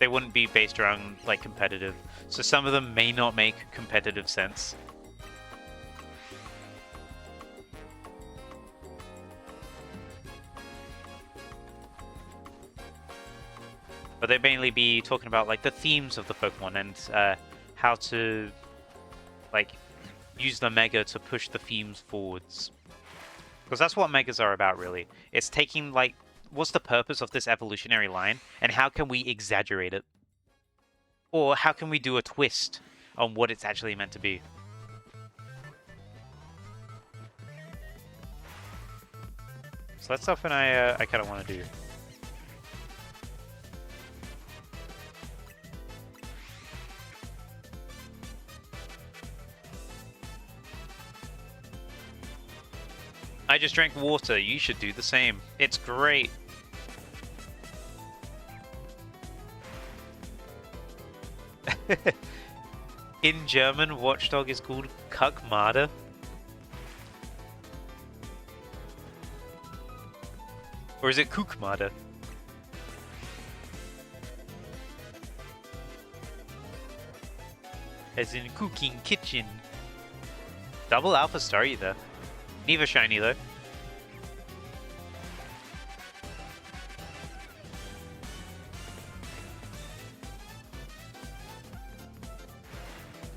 wouldn't be based around like competitive. So some of them may not make competitive sense. But they'd mainly be talking about like the themes of the Pokemon and how to like use the Mega to push the themes forwards. Because that's what Megas are about, really. It's taking like what's the purpose of this evolutionary line, and how can we exaggerate it? Or how can we do a twist on what it's actually meant to be? So that's something I kind of want to do. I just drank water. You should do the same. It's great. In German, Watchdog is called Kackmarder. Or is it Kuckmarder? As in cooking kitchen. Double Alpha Star either. Neither shiny though.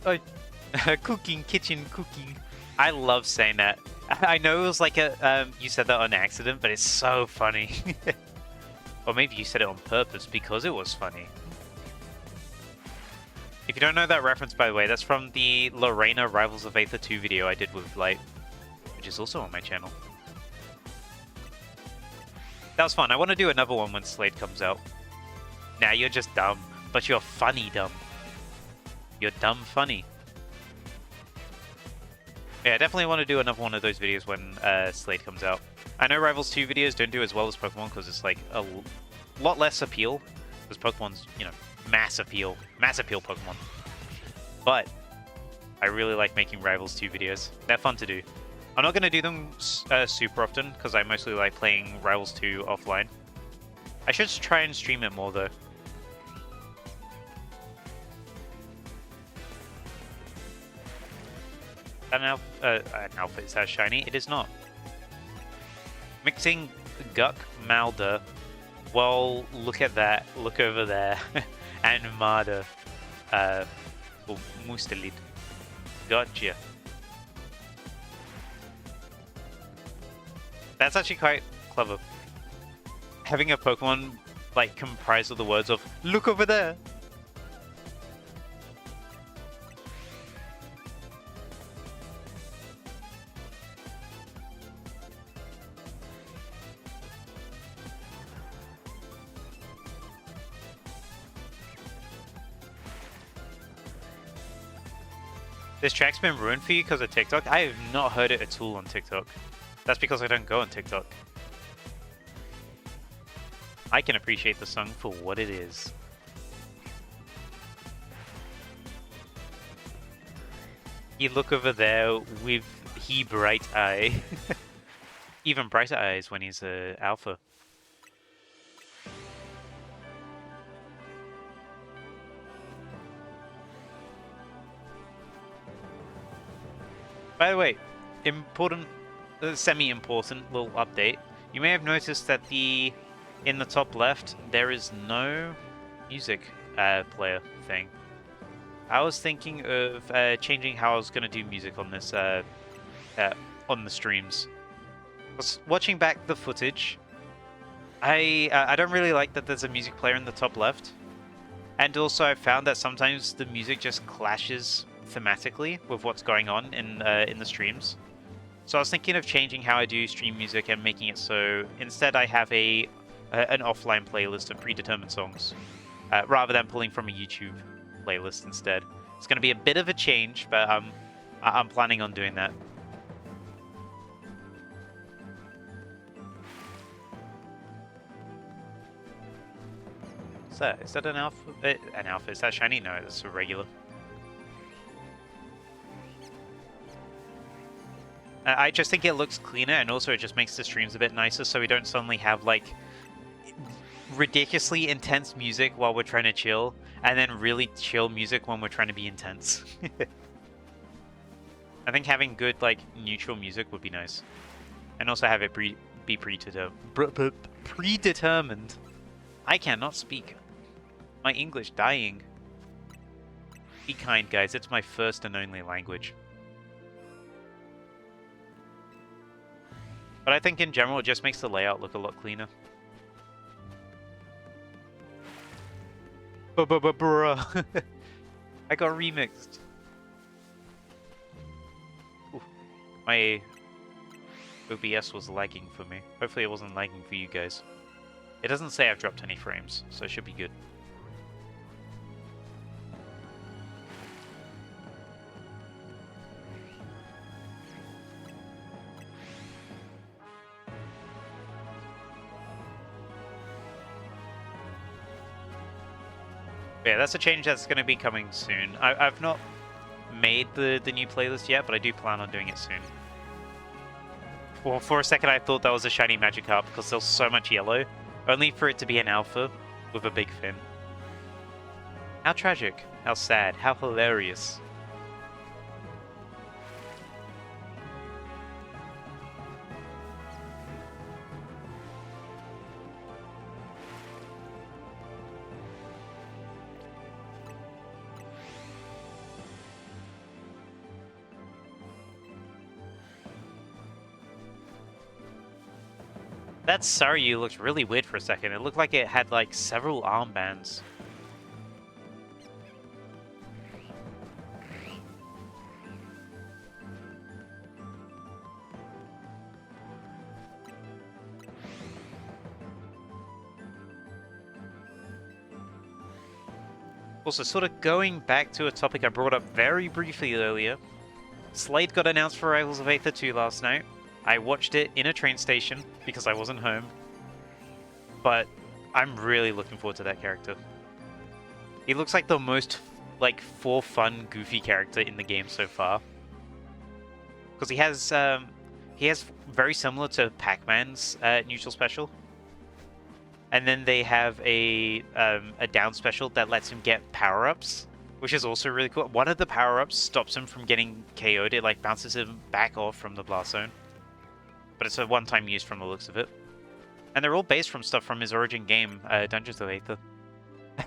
Oh, cooking, kitchen, cooking. I love saying that. I know it was like a you said that on accident, but it's so funny. Or maybe you said it on purpose because it was funny. If you don't know that reference, by the way, that's from the Lorena Rivals of Aether 2 video I did with Light, which is also on my channel. That was fun. I want to do another one when Slade comes out. Nah, you're just dumb, but you're funny dumb. You're dumb funny. Yeah, I definitely want to do another one of those videos when Slade comes out. I know Rivals 2 videos don't do as well as Pokemon because it's like a lot less appeal. Because Pokemon's, you know, mass appeal Pokemon. But I really like making Rivals 2 videos. They're fun to do. I'm not going to do them super often because I mostly like playing Rivals 2 offline. I should try and stream it more though. An alpha is that shiny? It is not. Mixing Guck Malder. Well, look at that. Look over there. And Marder. For Mustelid. Gotcha. That's actually quite clever. Having a Pokemon like comprised of the words of "look over there." This track's been ruined for you because of TikTok? I have not heard it at all on TikTok. That's because I don't go on TikTok. I can appreciate the song for what it is. You look over there with he bright eye. Even brighter eyes when he's alpha. By the way, important, semi-important little update. You may have noticed that in the top left, there is no music player thing. I was thinking of changing how I was going to do music on this, on the streams. I was watching back the footage. I don't really like that there's a music player in the top left. And also I found that sometimes the music just clashes thematically with what's going on in the streams. So I was thinking of changing how I do stream music and making it so instead I have an offline playlist of predetermined songs, rather than pulling from a YouTube playlist instead. It's going to be a bit of a change, but I'm planning on doing that. Is that an alpha? An alpha? Is that shiny? No, it's a regular. I just think it looks cleaner, and also it just makes the streams a bit nicer, so we don't suddenly have like ridiculously intense music while we're trying to chill, and then really chill music when we're trying to be intense. I think having good like neutral music would be nice, and also have it be predetermined. I cannot speak. My English dying. Be kind, guys. It's my first and only language. But I think in general it just makes the layout look a lot cleaner. Bruh. I got remixed. Ooh. My OBS was lagging for me. Hopefully it wasn't lagging for you guys. It doesn't say I've dropped any frames, so it should be good. Yeah, that's a change that's going to be coming soon. I've not made the new playlist yet, but I do plan on doing it soon. Well, for a second I thought that was a shiny Magikarp because there's so much yellow, only for it to be an alpha with a big fin. How tragic, how sad, how hilarious. That Saryu looked really weird for a second. It looked like it had like several armbands. Also, sort of going back to a topic I brought up very briefly earlier, Slade got announced for Rivals of Aether 2 last night. I watched it in a train station because I wasn't home, but I'm really looking forward to that character. He looks like the most, like, for fun, goofy character in the game so far. Because he has very similar to Pac-Man's neutral special. And then they have a down special that lets him get power-ups, which is also really cool. One of the power-ups stops him from getting KO'd. It like bounces him back off from the blast zone. But it's a one-time use from the looks of it. And they're all based from stuff from his origin game, Dungeons of Aether.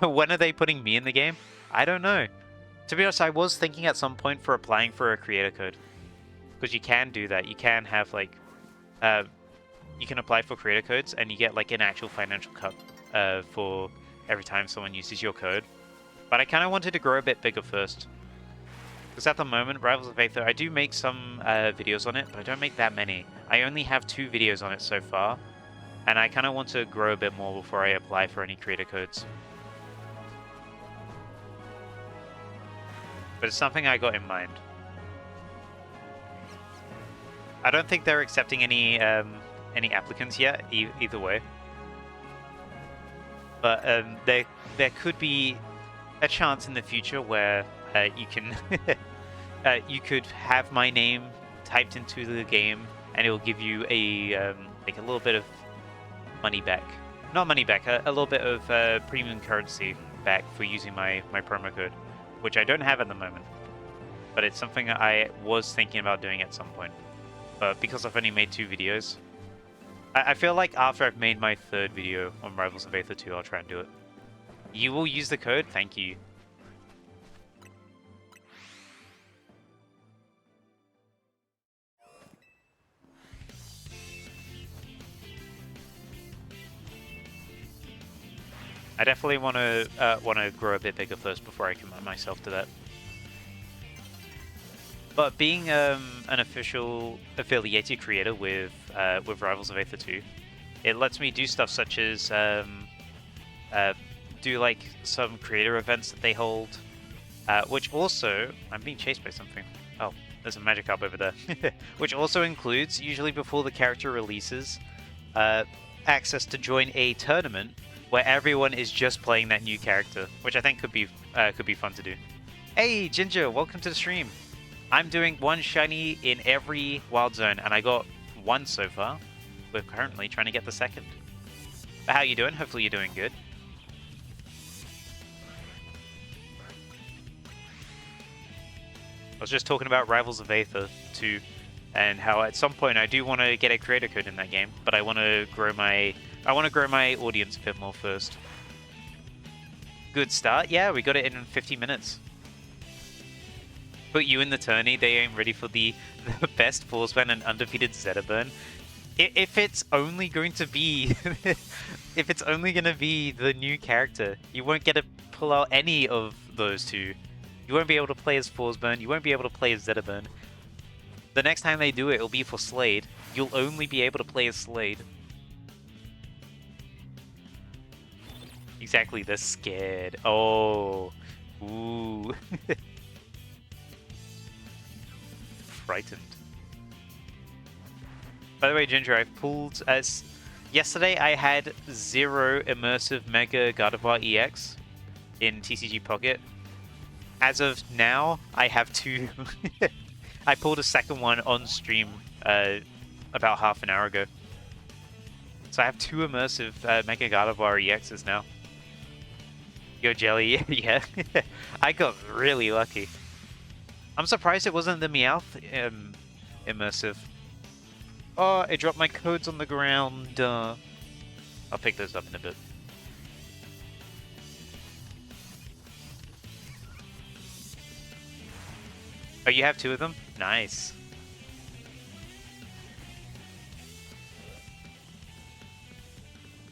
When are they putting me in the game? I don't know. To be honest, I was thinking at some point for applying for a creator code. Because you can do that. You can have like... you can apply for creator codes and you get like an actual financial cut for every time someone uses your code. But I kind of wanted to grow a bit bigger first. Because at the moment, Rivals of Aether, I do make some videos on it, but I don't make that many. I only have 2 videos on it so far, and I kind of want to grow a bit more before I apply for any creator codes. But it's something I got in mind. I don't think they're accepting any applicants yet, either way. But there could be a chance in the future where you can you could have my name typed into the game, and it will give you a like a little bit of money back. Not money back, a little bit of premium currency back for using my promo code, which I don't have at the moment. But it's something I was thinking about doing at some point. But because I've only made 2 videos, I feel like after I've made my 3rd video on Rivals of Aether 2, I'll try and do it. You will use the code? Thank you. I definitely want to grow a bit bigger first before I commit myself to that. But being an official affiliated creator with Rivals of Aether 2, it lets me do stuff such as do like some creator events that they hold, which also I'm being chased by something. Oh, there's a Magikarp over there. Which also includes, usually before the character releases, access to join a tournament where everyone is just playing that new character, which I think could be fun to do. Hey, Ginger, welcome to the stream. I'm doing 1 shiny in every wild zone, and I got 1 so far. We're currently trying to get the 2nd. But how you doing? Hopefully you're doing good. I was just talking about Rivals of Aether 2, and how at some point I do want to get a creator code in that game, but I want to grow my audience a bit more first. Good start. Yeah, we got it in 50 minutes. Put you in the tourney. They ain't ready for the best Forceburn and undefeated Zetaburn. If it's only going to be... if it's only going to be the new character, you won't get to pull out any of those two. You won't be able to play as Forceburn. You won't be able to play as Zetaburn. The next time they do it, it'll be for Slade. You'll only be able to play as Slade. Exactly, they're scared. Oh. Ooh. Frightened. By the way, Ginger, I've pulled as... Yesterday I had 0 immersive Mega Gardevoir EX in TCG Pocket. As of now, I have 2. I pulled a second one on stream about half an hour ago. So I have 2 immersive Mega Gardevoir EXs now. Yo, Jelly, yeah. I got really lucky. I'm surprised it wasn't the Meowth immersive. Oh, I dropped my codes on the ground. I'll pick those up in a bit. Oh, you have 2 of them? Nice.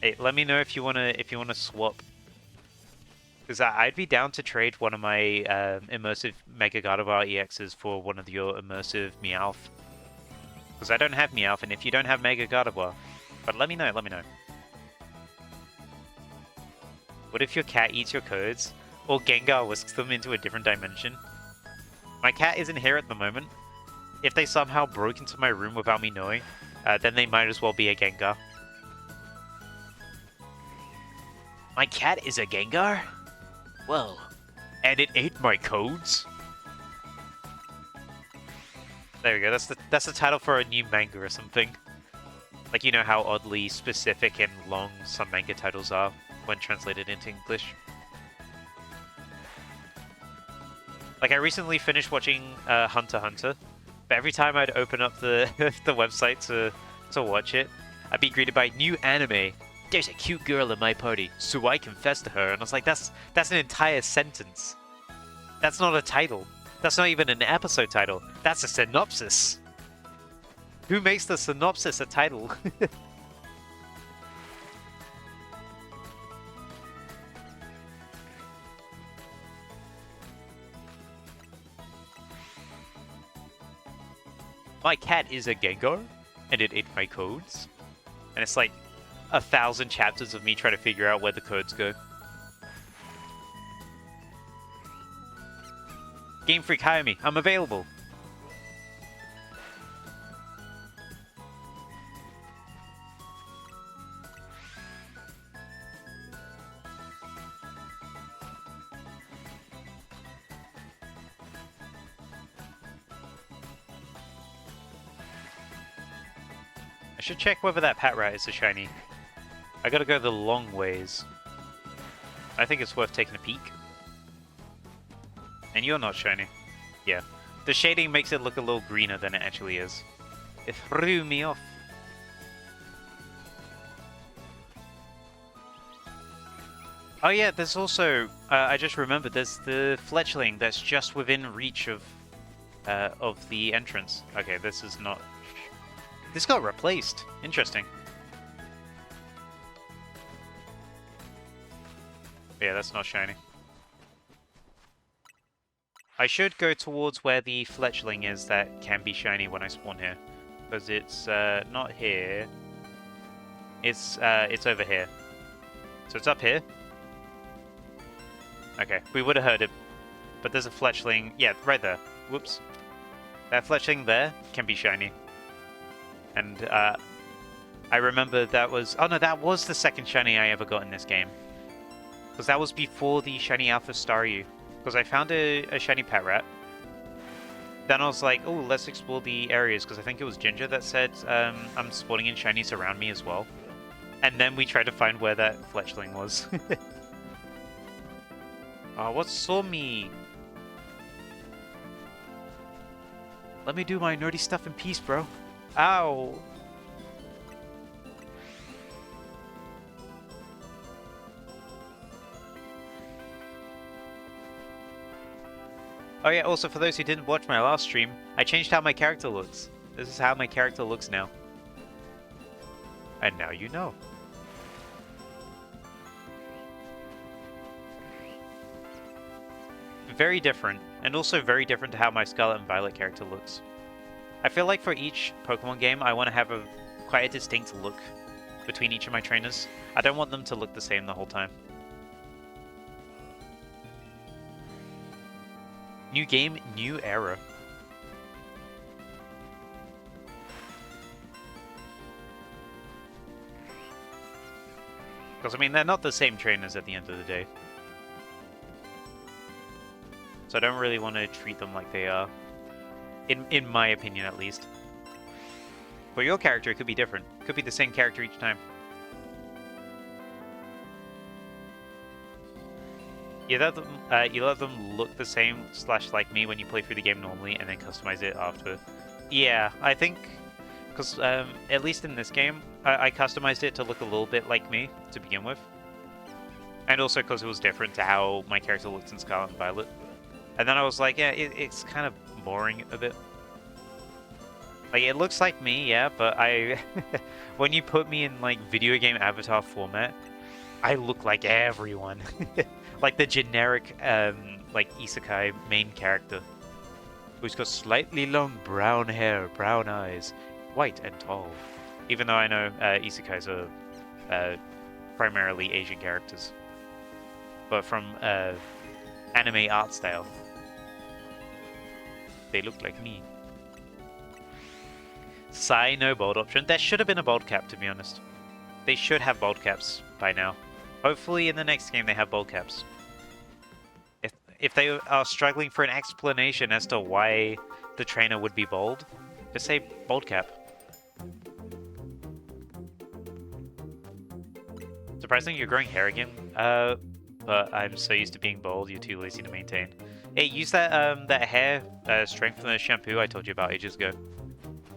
Hey, let me know if you wanna swap. Because I'd be down to trade one of my immersive Mega Gardevoir EXs for one of your immersive Meowth. Because I don't have Meowth, and if you don't have Mega Gardevoir. But let me know, let me know. What if your cat eats your codes? Or Gengar whisks them into a different dimension? My cat isn't here at the moment. If they somehow broke into my room without me knowing, then they might as well be a Gengar. My cat is a Gengar? Well, and it ate my codes? There we go, that's the title for a new manga or something. Like, you know how oddly specific and long some manga titles are when translated into English? Like, I recently finished watching Hunter x Hunter, but every time I'd open up the the website to watch it, I'd be greeted by new anime. There's a cute girl in my party, so I confess to her. And I was like, that's an entire sentence. That's not a title. That's not even an episode title. That's a synopsis. Who makes the synopsis a title? My cat is a Gengar, and it ate my codes. And it's like 1,000 chapters of me trying to figure out where the codes go. Game Freak, hire me. I'm available. I should check whether that Patrat is a shiny. I gotta go the long ways. I think it's worth taking a peek. And you're not shiny. Yeah. The shading makes it look a little greener than it actually is. It threw me off. Oh yeah, there's also... I just remembered, there's the fletchling that's just within reach of the entrance. Okay, this is not... This got replaced. Interesting. Yeah, that's not shiny. I should go towards where the fletchling is that can be shiny when I spawn here. Because it's not here. It's over here. So it's up here. Okay, we would have heard it. But there's a fletchling... Yeah, right there. Whoops. That fletchling there can be shiny. And I remember that was... Oh no, that was the second shiny I ever got in this game. Because that was before the shiny Alpha Staryu. Because I found a shiny Patrat. Then I was like, oh, let's explore the areas. Because I think it was Ginger that said I'm spawning in shinies around me as well. And then we tried to find where that fletchling was. Oh, what saw me? Let me do my nerdy stuff in peace, bro. Ow. Oh yeah, also for those who didn't watch my last stream, I changed how my character looks. This is how my character looks now. And now you know. Very different, and also very different to how my Scarlet and Violet character looks. I feel like for each Pokemon game, I want to have quite a distinct look between each of my trainers. I don't want them to look the same the whole time. New game, new era. Because, I mean, they're not the same trainers at the end of the day. So I don't really want to treat them like they are. In my opinion, at least. For your character, it could be different. It could be the same character each time. You let them look the same / like me when you play through the game normally, and then customize it after. Yeah, I think because at least in this game, I customized it to look a little bit like me to begin with, and also because it was different to how my character looked in Scarlet and Violet. And then I was like, yeah, it's kind of boring a bit. Like, it looks like me, yeah, but when you put me in, like, video game avatar format, I look like everyone. Like the generic, like, isekai main character. Who's got slightly long brown hair, brown eyes, white and tall. Even though I know isekais are primarily Asian characters. But from anime art style, they look like me. Sai, no bold option. There should have been a bold cap, to be honest. They should have bold caps by now. Hopefully in the next game they have bold caps. If they are struggling for an explanation as to why the trainer would be bold, just say bold cap. Surprisingly, you're growing hair again. But I'm so used to being bald, you're too lazy to maintain. Hey, use that that hair strengthener shampoo I told you about ages ago.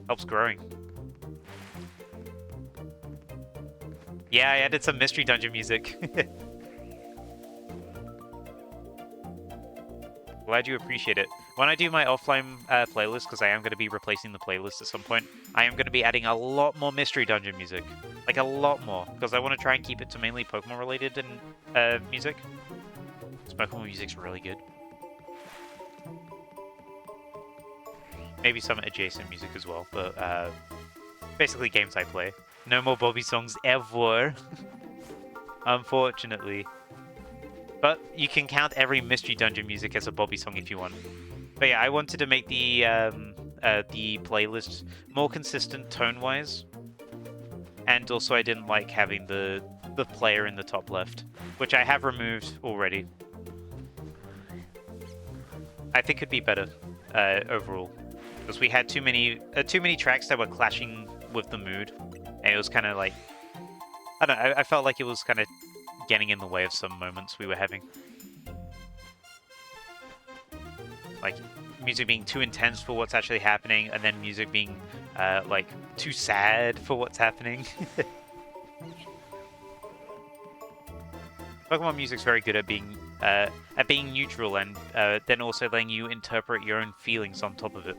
Helps growing. Yeah, I added some Mystery Dungeon music. Glad you appreciate it. When I do my offline playlist, because I am going to be replacing the playlist at some point, I am going to be adding a lot more Mystery Dungeon music. Like, a lot more. Because I want to try and keep it to mainly Pokemon-related and music. This Pokemon music's really good. Maybe some adjacent music as well, but basically games I play. No more Bobby songs ever. Unfortunately. But you can count every Mystery Dungeon music as a Bobby song if you want. But yeah, I wanted to make the playlist more consistent tone-wise. And also I didn't like having the player in the top left, which I have removed already. I think it'd be better overall. Because we had too many tracks that were clashing with the mood. And it was kind of like... I don't know, I felt like it was kind of getting in the way of some moments we were having. Like, music being too intense for what's actually happening, and then music being, like, too sad for what's happening. Pokemon music's very good at being neutral, and then also letting you interpret your own feelings on top of it.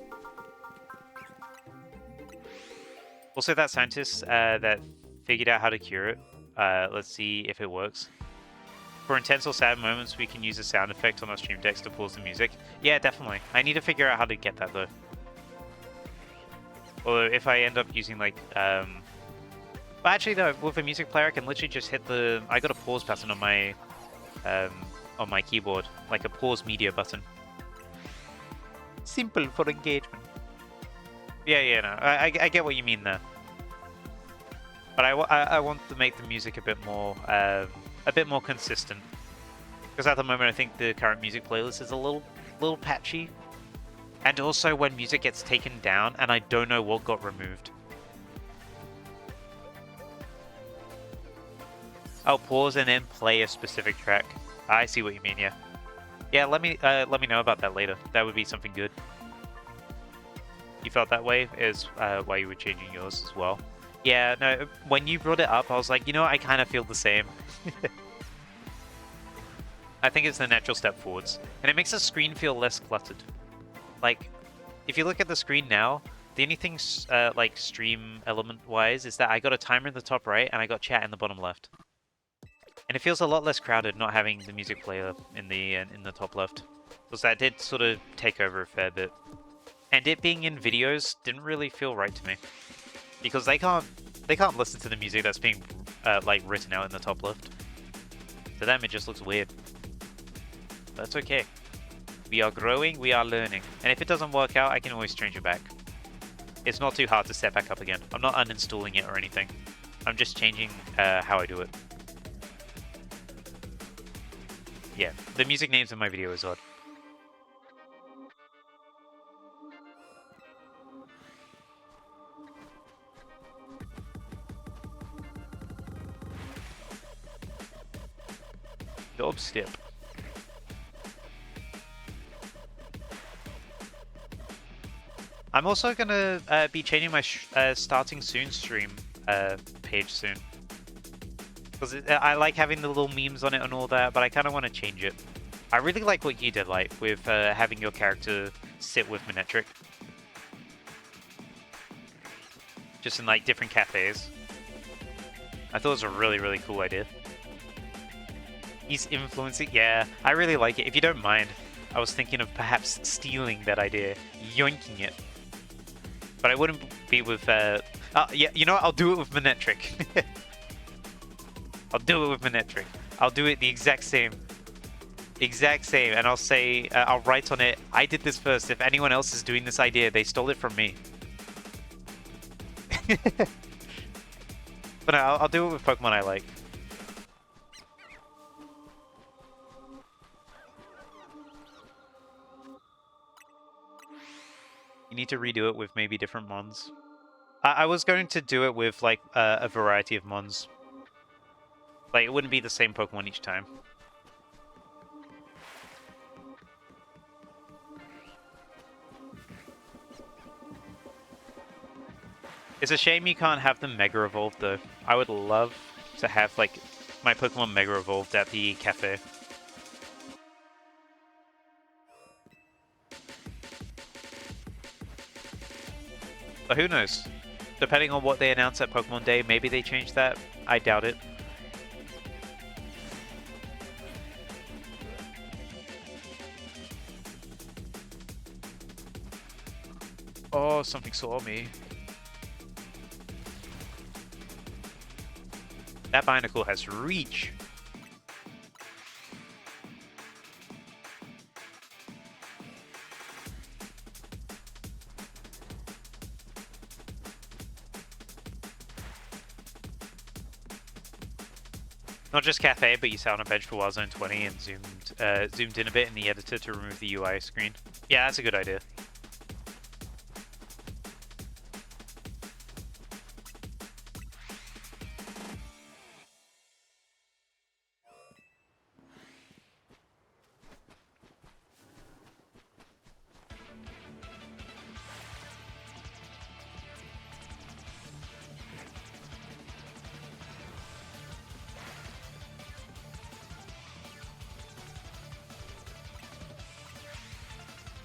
Also, that scientist that figured out how to cure it, let's see if it works. For intense or sad moments, we can use a sound effect on our stream decks to pause the music. Yeah, definitely. I need to figure out how to get that, though. Although, if I end up using, like, Well, actually, though, with a music player, I can literally just hit the... I got a pause button on my keyboard. Like a pause media button. Simple for engagement. Yeah, no. I get what you mean there. But I want to make the music a bit more consistent. Because at the moment, I think the current music playlist is a little patchy. And also when music gets taken down, and I don't know what got removed. I'll pause and then play a specific track. I see what you mean, yeah. Yeah, let me know about that later. That would be something good. You felt that way is why you were changing yours as well. Yeah, no, when you brought it up, I was like, you know, I kind of feel the same. I think it's the natural step forwards. And it makes the screen feel less cluttered. Like, if you look at the screen now, the only thing, like, stream element-wise is that I got a timer in the top right and I got chat in the bottom left. And it feels a lot less crowded not having the music player in the top left. Because that did sort of take over a fair bit. And it being in videos didn't really feel right to me. Because they can't listen to the music that's being, like, written out in the top left. To them, it just looks weird. That's okay. We are growing, we are learning. And if it doesn't work out, I can always change it back. It's not too hard to set back up again. I'm not uninstalling it or anything. I'm just changing how I do it. Yeah, the music names in my video is odd. Dubstep. I'm also gonna be changing my starting soon stream page soon. Because I like having the little memes on it and all that, but I kind of want to change it. I really like what you did, like, with having your character sit with Manectric. Just in, like, different cafes. I thought it was a really, really cool idea. He's influencing... Yeah, I really like it. If you don't mind, I was thinking of perhaps stealing that idea, yoinking it. But I wouldn't be with... yeah, you know what? I'll do it with Manectric. I'll do it with Manectric. I'll do it the exact same. Exact same. And I'll say... I'll write on it, I did this first. If anyone else is doing this idea, they stole it from me. But no, I'll do it with Pokemon I like. You need to redo it with maybe different mons. I was going to do it with, like, a variety of mons. Like, it wouldn't be the same Pokemon each time. It's a shame you can't have them Mega Evolved, though. I would love to have, like, my Pokemon Mega Evolved at the cafe. But who knows? Depending on what they announce at Pokemon Day, maybe they change that. I doubt it. Oh, something saw me. That Binacle has reach. Not just cafe, but you sat on a bench for Wild Zone 20 and zoomed in a bit in the editor to remove the UI screen. Yeah, that's a good idea.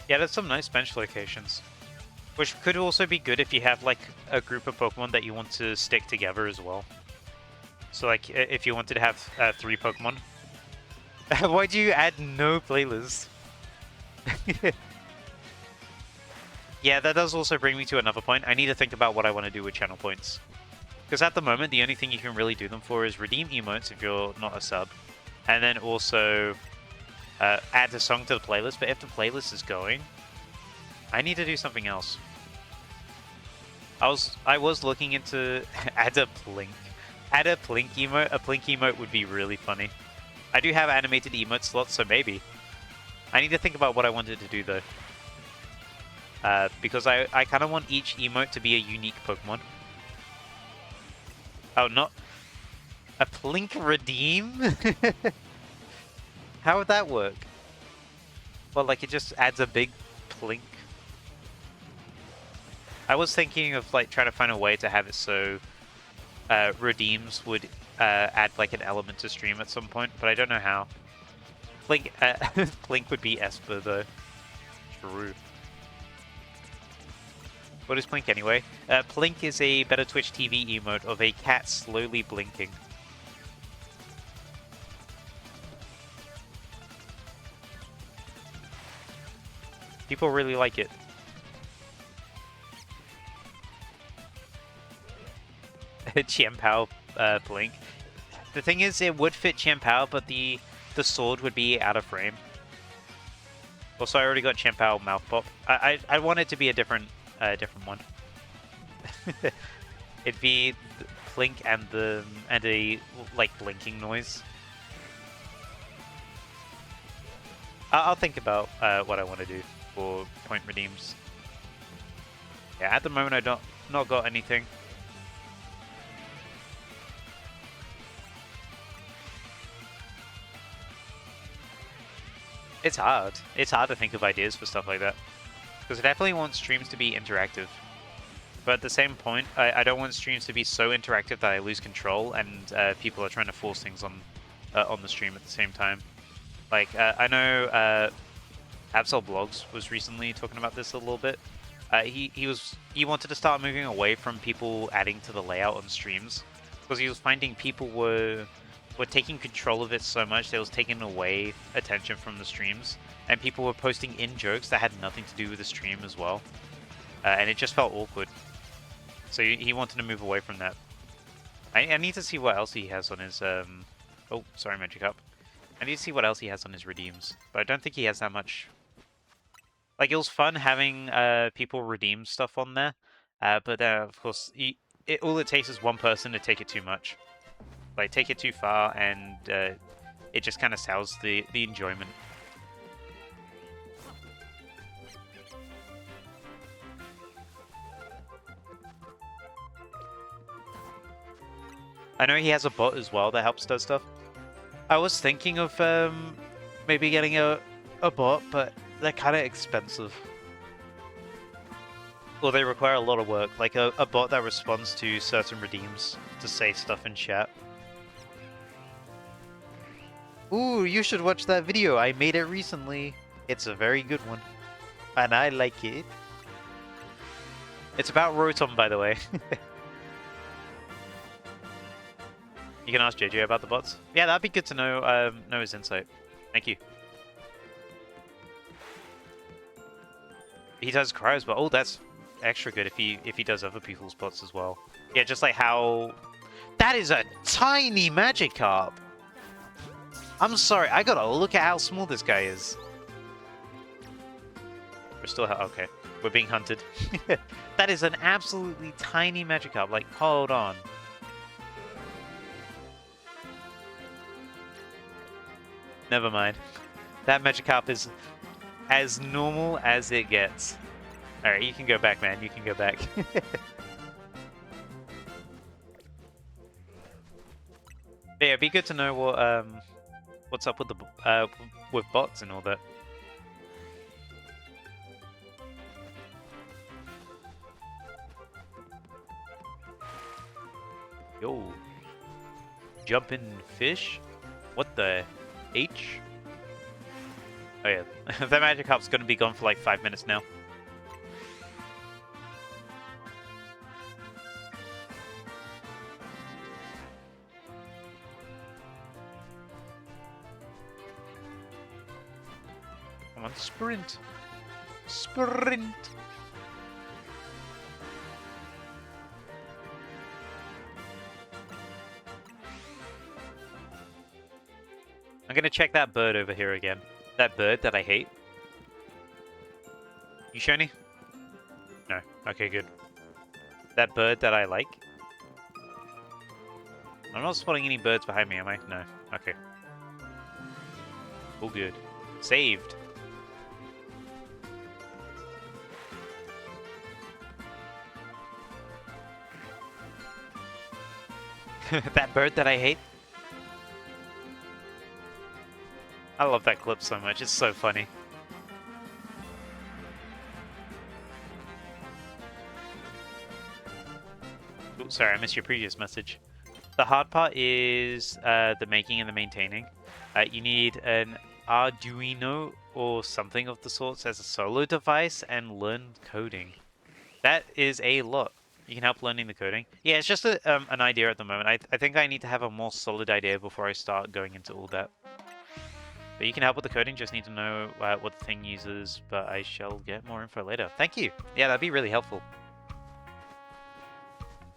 Yeah, there's some nice bench locations. Which could also be good if you have, like, a group of Pokemon that you want to stick together as well. So, like, if you wanted to have 3 Pokemon. Why'd you add no playlist? Yeah, that does also bring me to another point. I need to think about what I want to do with channel points. Because at the moment, the only thing you can really do them for is redeem emotes if you're not a sub. And then also... add a song to the playlist, but if the playlist is going, I need to do something else. I was looking into add a Plink emote. A Plink emote would be really funny. I do have animated emote slots, so maybe. I need to think about what I wanted to do though. Because I kind of want each emote to be a unique Pokemon. Oh, not a Plink redeem? How would that work? Well, like, it just adds a big plink. I was thinking of, like, trying to find a way to have it so redeems would add, like, an element to stream at some point, but I don't know how. Blink, Blink would be Esper though. True. What is Plink anyway? Plink is a better Twitch TV emote of a cat slowly blinking. People really like it. Chiempao Plink. The thing is, it would fit Chiempao, but the sword would be out of frame. Also, I already got Chiempao mouth pop. I want it to be a different one. It'd be Plink and a like blinking noise. I'll think about what I want to do for point redeems. Yeah, at the moment I not got anything. It's hard. It's hard to think of ideas for stuff like that. Because I definitely want streams to be interactive. But at the same point, I don't want streams to be so interactive that I lose control and people are trying to force things on the stream at the same time. Like, I know Absol Blogs was recently talking about this a little bit. He wanted to start moving away from people adding to the layout on streams. Because he was finding people were taking control of it so much that it was taking away attention from the streams, and people were posting in jokes that had nothing to do with the stream as well, and it just felt awkward. So he wanted to move away from that. I need to see what else he has on his oh, sorry, Magikarp. I need to see what else he has on his redeems, but I don't think he has that much. Like, it was fun having people redeem stuff on there, but of course all it takes is one person to take it too much. Like, take it too far, and it just kind of sours the enjoyment. I know he has a bot as well that helps does stuff. I was thinking of maybe getting a bot, but they're kind of expensive. Or they require a lot of work, like a bot that responds to certain redeems to say stuff in chat. Ooh, you should watch that video. I made it recently. It's a very good one. And I like it. It's about Rotom, by the way. You can ask JJ about the bots. Yeah, that'd be good to know his insight. Thank you. He does cries, but oh, that's extra good if he does other people's bots as well. Yeah, just like how... That is a tiny Magikarp! I'm sorry, I gotta look at how small this guy is. We're still... Okay, we're being hunted. That is an absolutely tiny Magikarp. Like, hold on. Never mind. That Magikarp is as normal as it gets. Alright, you can go back, man. You can go back. Yeah, it'd be good to know what what's up with the with bots and all that. Yo, jumping fish? What the H? Oh yeah, that Magikarp's gonna be gone for like 5 minutes now. Come on, sprint! Sprint! I'm gonna check that bird over here again. That bird that I hate. You shiny? No. Okay, good. That bird that I like? I'm not spotting any birds behind me, am I? No. Okay. All good. Saved. That bird that I hate? I love that clip so much, it's so funny. Ooh, sorry, I missed your previous message. The hard part is the making and the maintaining. You need an Arduino or something of the sorts as a solo device and learn coding. That is a lot. You can help learning the coding. Yeah, it's just an idea at the moment. I think I need to have a more solid idea before I start going into all that. But you can help with the coding, just need to know what the thing uses, but I shall get more info later. Thank you. Yeah, that'd be really helpful.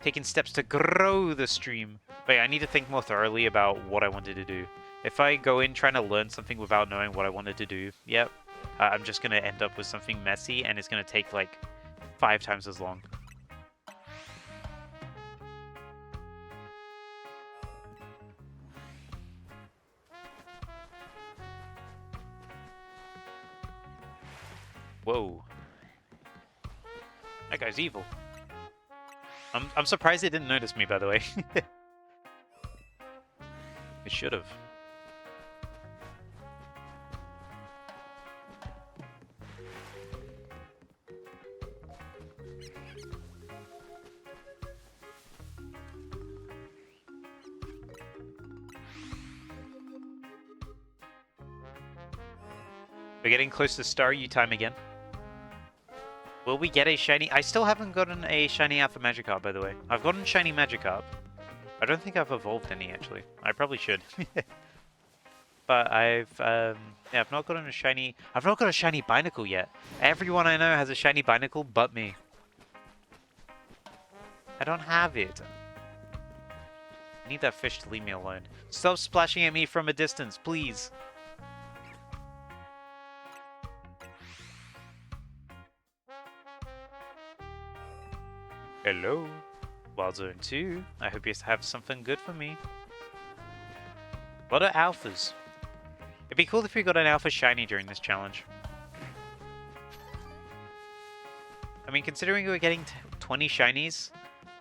Taking steps to grow the stream. But yeah, I need to think more thoroughly about what I wanted to do. If I go in trying to learn something without knowing what I wanted to do, yep, I'm just going to end up with something messy, and it's going to take like 5 times as long. Whoa. That guy's evil. I'm surprised it didn't notice me, by the way. It should have. We're getting close to Staryu time again. Will we get a shiny? I still haven't gotten a shiny Alpha Magikarp, by the way. I've gotten shiny Magikarp. I don't think I've evolved any, actually. I probably should. But yeah, I've not gotten a shiny... I've not got a shiny Binacle yet. Everyone I know has a shiny Binacle but me. I don't have it. I need that fish to leave me alone. Stop splashing at me from a distance, please. Hello, Wild Zone 2. I hope you have something good for me. A lot of alphas. It'd be cool if we got an alpha shiny during this challenge. I mean, considering we were getting 20 shinies,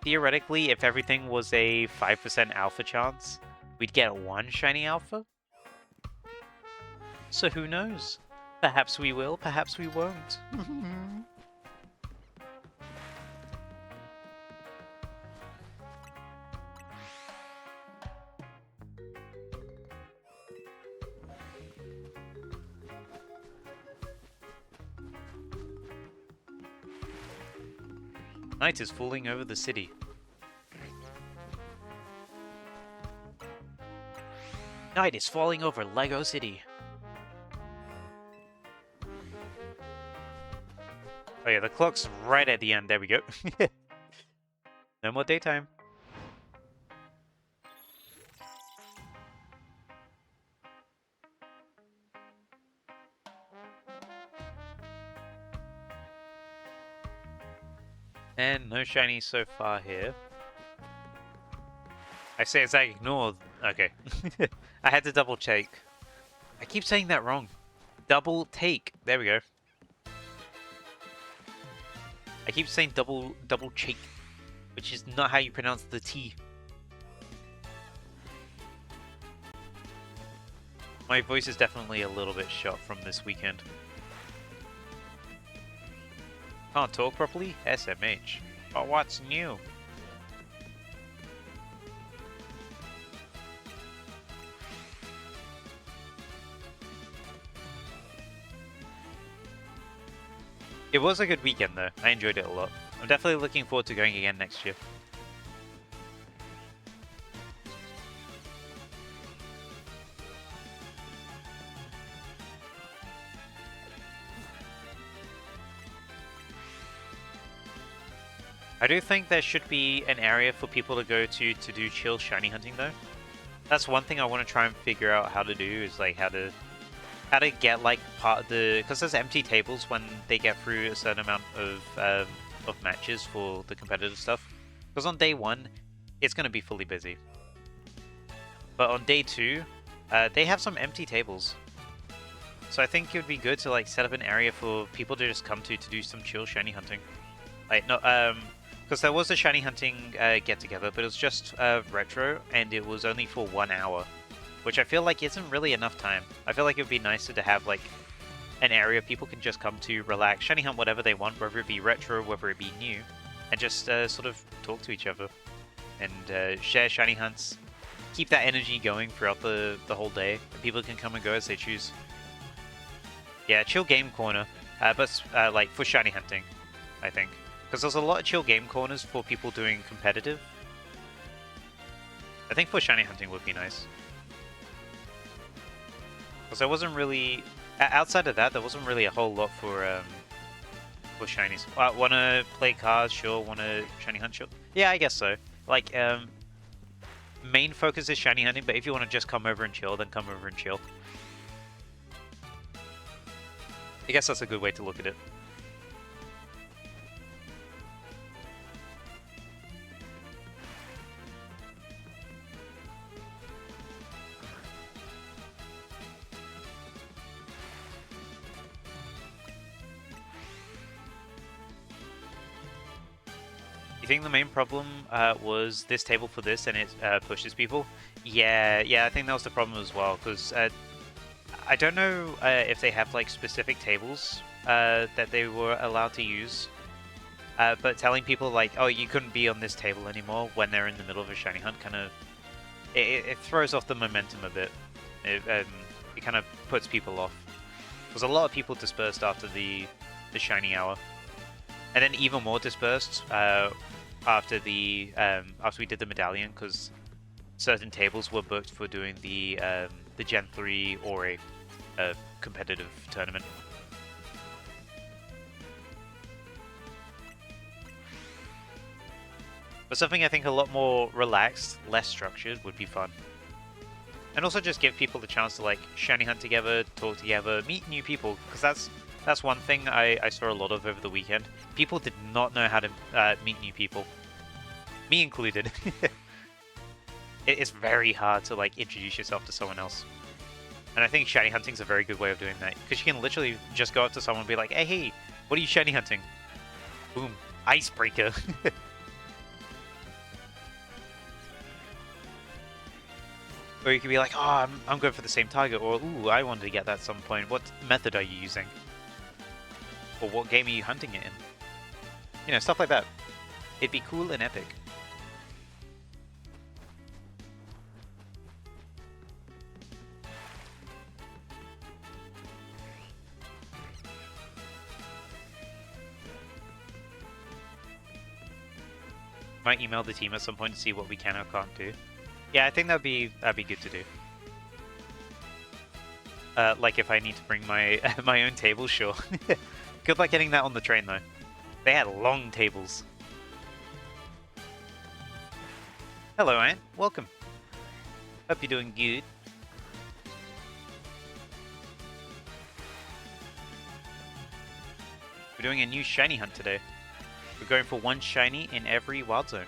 theoretically, if everything was a 5% alpha chance, we'd get 1 shiny alpha. So who knows? Perhaps we will, perhaps we won't. Night is falling over the city. Night is falling over Lego City. Oh yeah, the clock's right at the end. There we go. No more daytime. And no shiny so far here. I say it's like ignore. Okay. I had to double check. I keep saying that wrong. Double take. There we go. I keep saying double cheek, which is not how you pronounce the T. My voice is definitely a little bit shot from this weekend. Can't talk properly? SMH. But what's new? It was a good weekend though. I enjoyed it a lot. I'm definitely looking forward to going again next year. I do think there should be an area for people to go to do chill shiny hunting though. That's one thing I want to try and figure out how to do, is like how to get like part of the, because there's empty tables when they get through a certain amount of matches for the competitive stuff. Because on day 1, it's going to be fully busy. But on day 2, they have some empty tables. So I think it would be good to like set up an area for people to just come to do some chill shiny hunting. Like no, because there was a shiny hunting get together, but it was just retro, and it was only for 1 hour, which I feel like isn't really enough time. I feel like it would be nicer to have like an area people can just come to, relax, shiny hunt whatever they want, whether it be retro, whether it be new, and just sort of talk to each other and share shiny hunts. Keep that energy going throughout the whole day, and people can come and go as they choose. Yeah, chill game corner, but like for shiny hunting, I think. Because there's a lot of chill game corners for people doing competitive. I think for shiny hunting would be nice. Because there wasn't really... outside of that, there wasn't really a whole lot for shinies. Wanna play cards? Sure. Wanna shiny hunt? Sure. Yeah, I guess so. Like, main focus is shiny hunting, but if you want to just come over and chill, then come over and chill. I guess that's a good way to look at it. You think the main problem was this table for this and it pushes people? Yeah, I think that was the problem as well, because I don't know if they have like specific tables that they were allowed to use, but telling people like, oh, you couldn't be on this table anymore when they're in the middle of a shiny hunt kind of, it throws off the momentum a bit. It kind of puts people off. Because a lot of people dispersed after the shiny hour. And then even more dispersed after we did the medallion, because certain tables were booked for doing the Gen 3 or a competitive tournament. But something I think a lot more relaxed, less structured would be fun. And also just give people the chance to like shiny hunt together, talk together, meet new people, because that's one thing I saw a lot of over the weekend. People did not know how to meet new people. Me included. It's very hard to like introduce yourself to someone else. And I think shiny hunting's a very good way of doing that. Because you can literally just go up to someone and be like, hey, what are you shiny hunting? Boom. Icebreaker. Or you could be like, oh, I'm going for the same target. Or, ooh, I wanted to get that at some point. What method are you using? Or what game are you hunting it in? You know, stuff like that. It'd be cool and epic. Might email the team at some point to see what we can or can't do. Yeah, I think that'd be good to do. Like if I need to bring my my own table, sure. Good luck getting that on the train though. They had long tables. Hello, Ant. Welcome. Hope you're doing good. We're doing a new shiny hunt today. We're going for one shiny in every wild zone.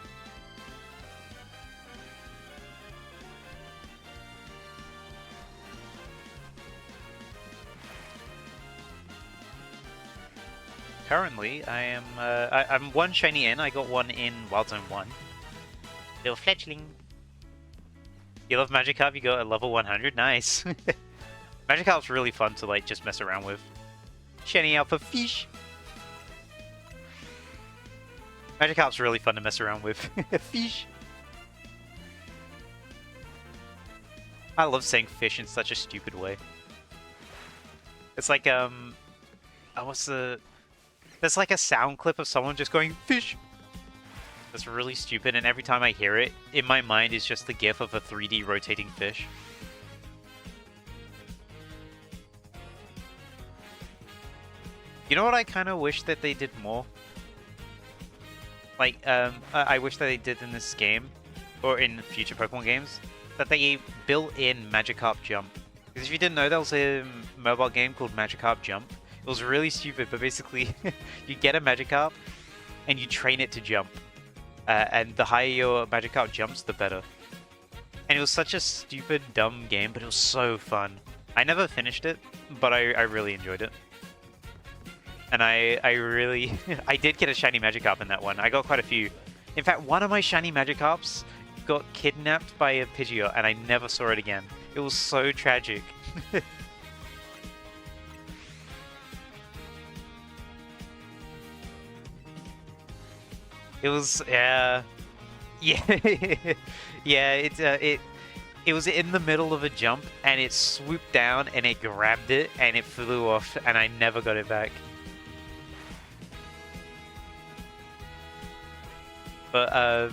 Currently, I'm one shiny in. I got one in Wild Zone 1. Little fledgling. You love Magikarp? You got a level 100? Nice. Magikarp's really fun to like just mess around with. Shiny Alpha Fish. Magikarp's really fun to mess around with. Fish. I love saying fish in such a stupid way. It's like what's the... There's like a sound clip of someone just going, fish! That's really stupid, and every time I hear it, in my mind is just the gif of a 3D rotating fish. You know what I kind of wish that they did more? Like, I wish that they did in this game, or in future Pokemon games, that they built in Magikarp Jump. Because if you didn't know, there was a mobile game called Magikarp Jump. It was really stupid, but basically, you get a Magikarp, and you train it to jump. And the higher your Magikarp jumps, the better. And it was such a stupid, dumb game, but it was so fun. I never finished it, but I really enjoyed it. And I really... I did get a shiny Magikarp in that one. I got quite a few. In fact, one of my shiny Magikarps got kidnapped by a Pidgeot, and I never saw it again. It was so tragic. It was, yeah, yeah, It was in the middle of a jump, and it swooped down, and it grabbed it, and it flew off, and I never got it back. But,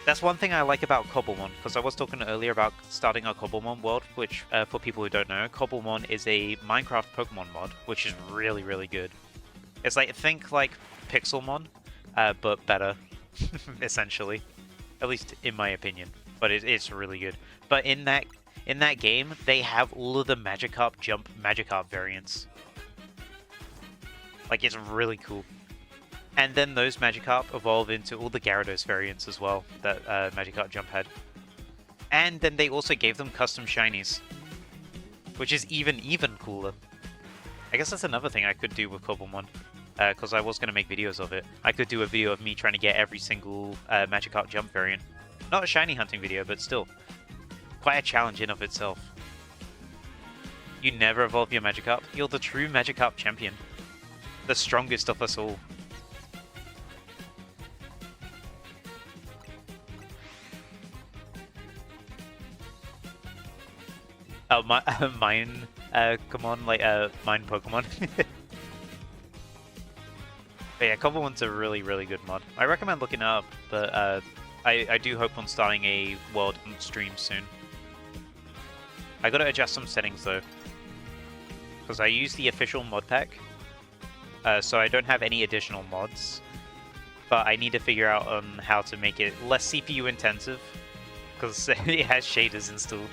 that's one thing I like about Cobblemon, because I was talking earlier about starting a Cobblemon world, which, for people who don't know, Cobblemon is a Minecraft Pokemon mod, which is really, really good. It's like, think like Pixelmon, but better, essentially. At least in my opinion. But it's really good. But in that game, they have all of the Magikarp Jump Magikarp variants. Like, it's really cool. And then those Magikarp evolve into all the Gyarados variants as well that Magikarp Jump had. And then they also gave them custom shinies, which is even cooler. I guess that's another thing I could do with Cobblemon, because I was going to make videos of it. I could do a video of me trying to get every single Magikarp Jump variant. Not a shiny hunting video, but still. Quite a challenge in of itself. You never evolve your Magikarp. You're the true Magikarp champion. The strongest of us all. Oh, mine, come on, like, mine Pokemon. But yeah, Cobblemon's a really, really good mod. I recommend looking it up, but, I do hope on starting a world on stream soon. I gotta adjust some settings, though. Because I use the official mod pack, so I don't have any additional mods. But I need to figure out on how to make it less CPU intensive, because it has shaders installed.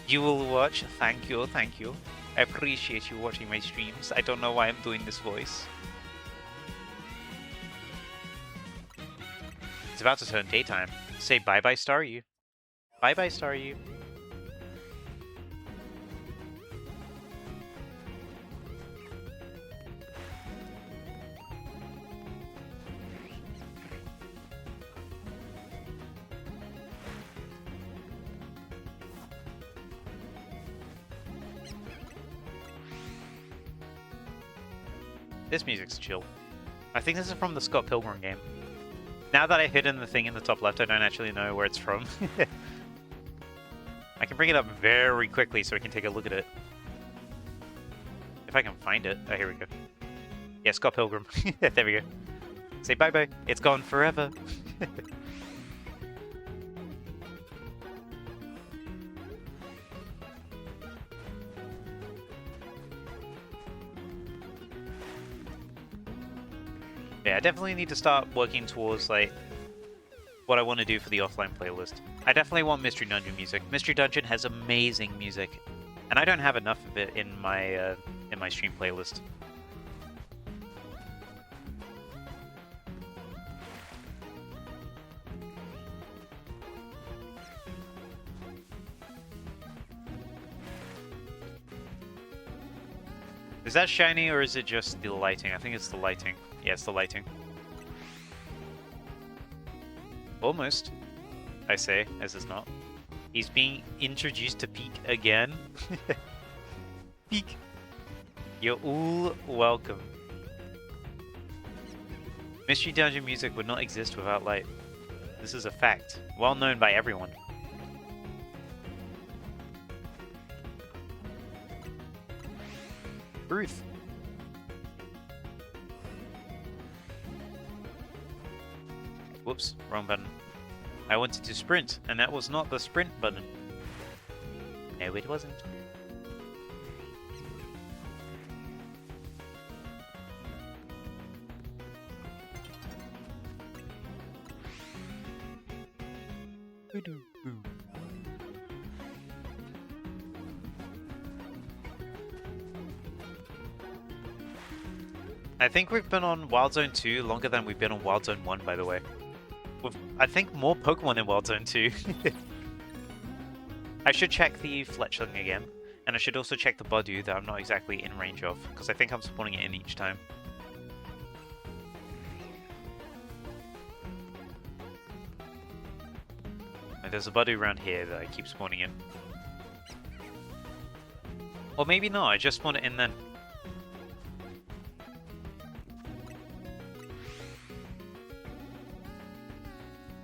You will watch. Thank you, thank you. I appreciate you watching my streams. I don't know why I'm doing this voice. It's about to turn daytime. Say bye-bye, Staryu. Bye-bye, Staryu. This music's chill. I think this is from the Scott Pilgrim game. Now that I've hidden the thing in the top left, I don't actually know where it's from. I can bring it up very quickly so we can take a look at it. If I can find it. Oh, here we go. Yeah, Scott Pilgrim. There we go. Say bye-bye. It's gone forever. Yeah, I definitely need to start working towards, like, what I want to do for the offline playlist. I definitely want Mystery Dungeon music. Mystery Dungeon has amazing music, and I don't have enough of it in my stream playlist. Is that shiny, or is it just the lighting? I think it's the lighting. Yeah, it's the lighting. Almost, I say, as it's not. He's being introduced to Peak again. Peak! You're all welcome. Mystery Dungeon music would not exist without light. This is a fact, well known by everyone. Truth. Whoops, wrong button. I wanted to sprint, and that was not the sprint button. No, it wasn't. I think we've been on Wild Zone 2 longer than we've been on Wild Zone 1, by the way. With, I think, more Pokemon in Wild Zone 2. I should check the Fletchling again, and I should also check the Budew that I'm not exactly in range of, because I think I'm spawning it in each time. And there's a Budew around here that I keep spawning in. Or maybe not, I just spawn it in then.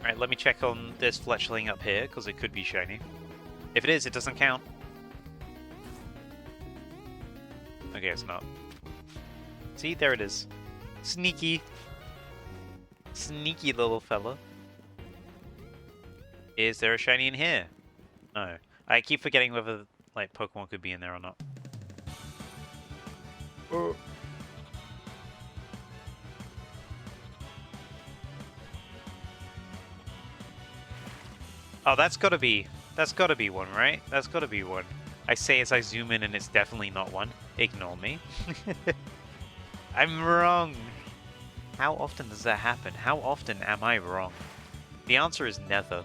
Alright, let me check on this Fletchling up here, because it could be shiny. If it is, it doesn't count. Okay, it's not. See, there it is. Sneaky. Sneaky little fella. Is there a shiny in here? No. I keep forgetting whether, like, Pokemon could be in there or not. Oh. Oh, that's gotta be one, right? That's gotta be one. I say as I zoom in and it's definitely not one. Ignore me. I'm wrong. How often does that happen? How often am I wrong? The answer is never.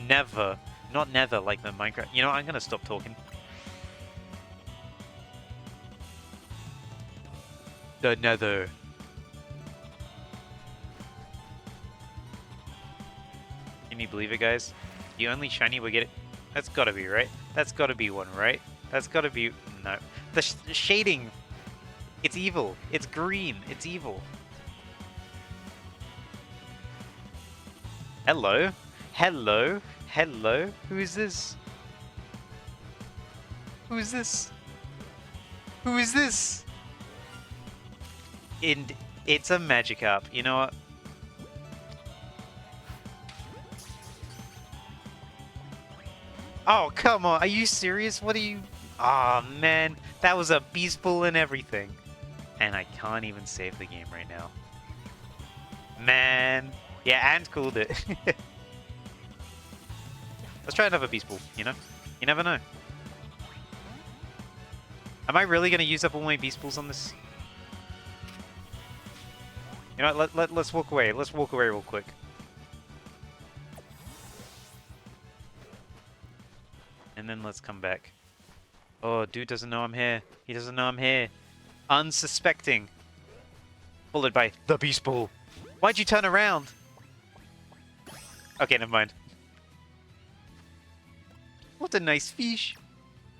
Never. Not never like the Minecraft. You know, I'm gonna stop talking. The nether. Can you believe it, guys? The only shiny we get. That's gotta be, right? That's gotta be one, right? That's gotta be. No. The shading. It's evil. It's green. It's evil. Hello? Hello? Hello? Who is this? Who is this? Who is this? It's a Magikarp. You know what? Oh, come on. Are you serious? What are you... Aw, oh, man. That was a Beast Ball and everything. And I can't even save the game right now. Man. Yeah, and cooled it. Let's try another Beast Ball, you know? You never know. Am I really going to use up all my Beast Balls on this? You know what? Let's walk away. Let's walk away real quick. And then let's come back. Oh, dude doesn't know I'm here. He doesn't know I'm here. Unsuspecting. Followed by the Beast Ball. Why'd you turn around? Okay, never mind. What a nice fish.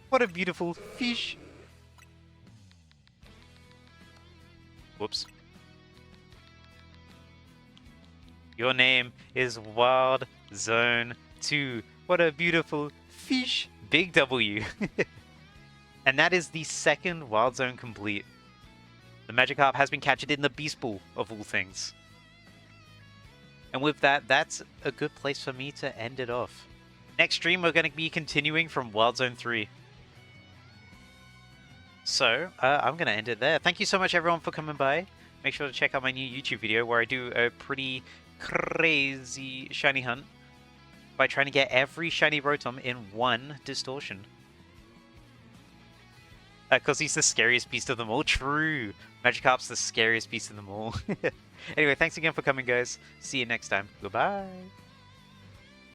What a beautiful fish. Whoops. Your name is Wild Zone 2. What a beautiful fish. Big W. And that is the second Wild Zone complete. The Magikarp has been captured in the Beast Ball, of all things. And with that, that's a good place for me to end it off. Next stream, we're going to be continuing from Wild Zone 3. So, I'm going to end it there. Thank you so much, everyone, for coming by. Make sure to check out my new YouTube video where I do a pretty crazy shiny hunt by trying to get every shiny Rotom in one distortion. Because he's the scariest beast of them all. True. Magikarp's the scariest beast of them all. Anyway, thanks again for coming, guys. See you next time. Goodbye.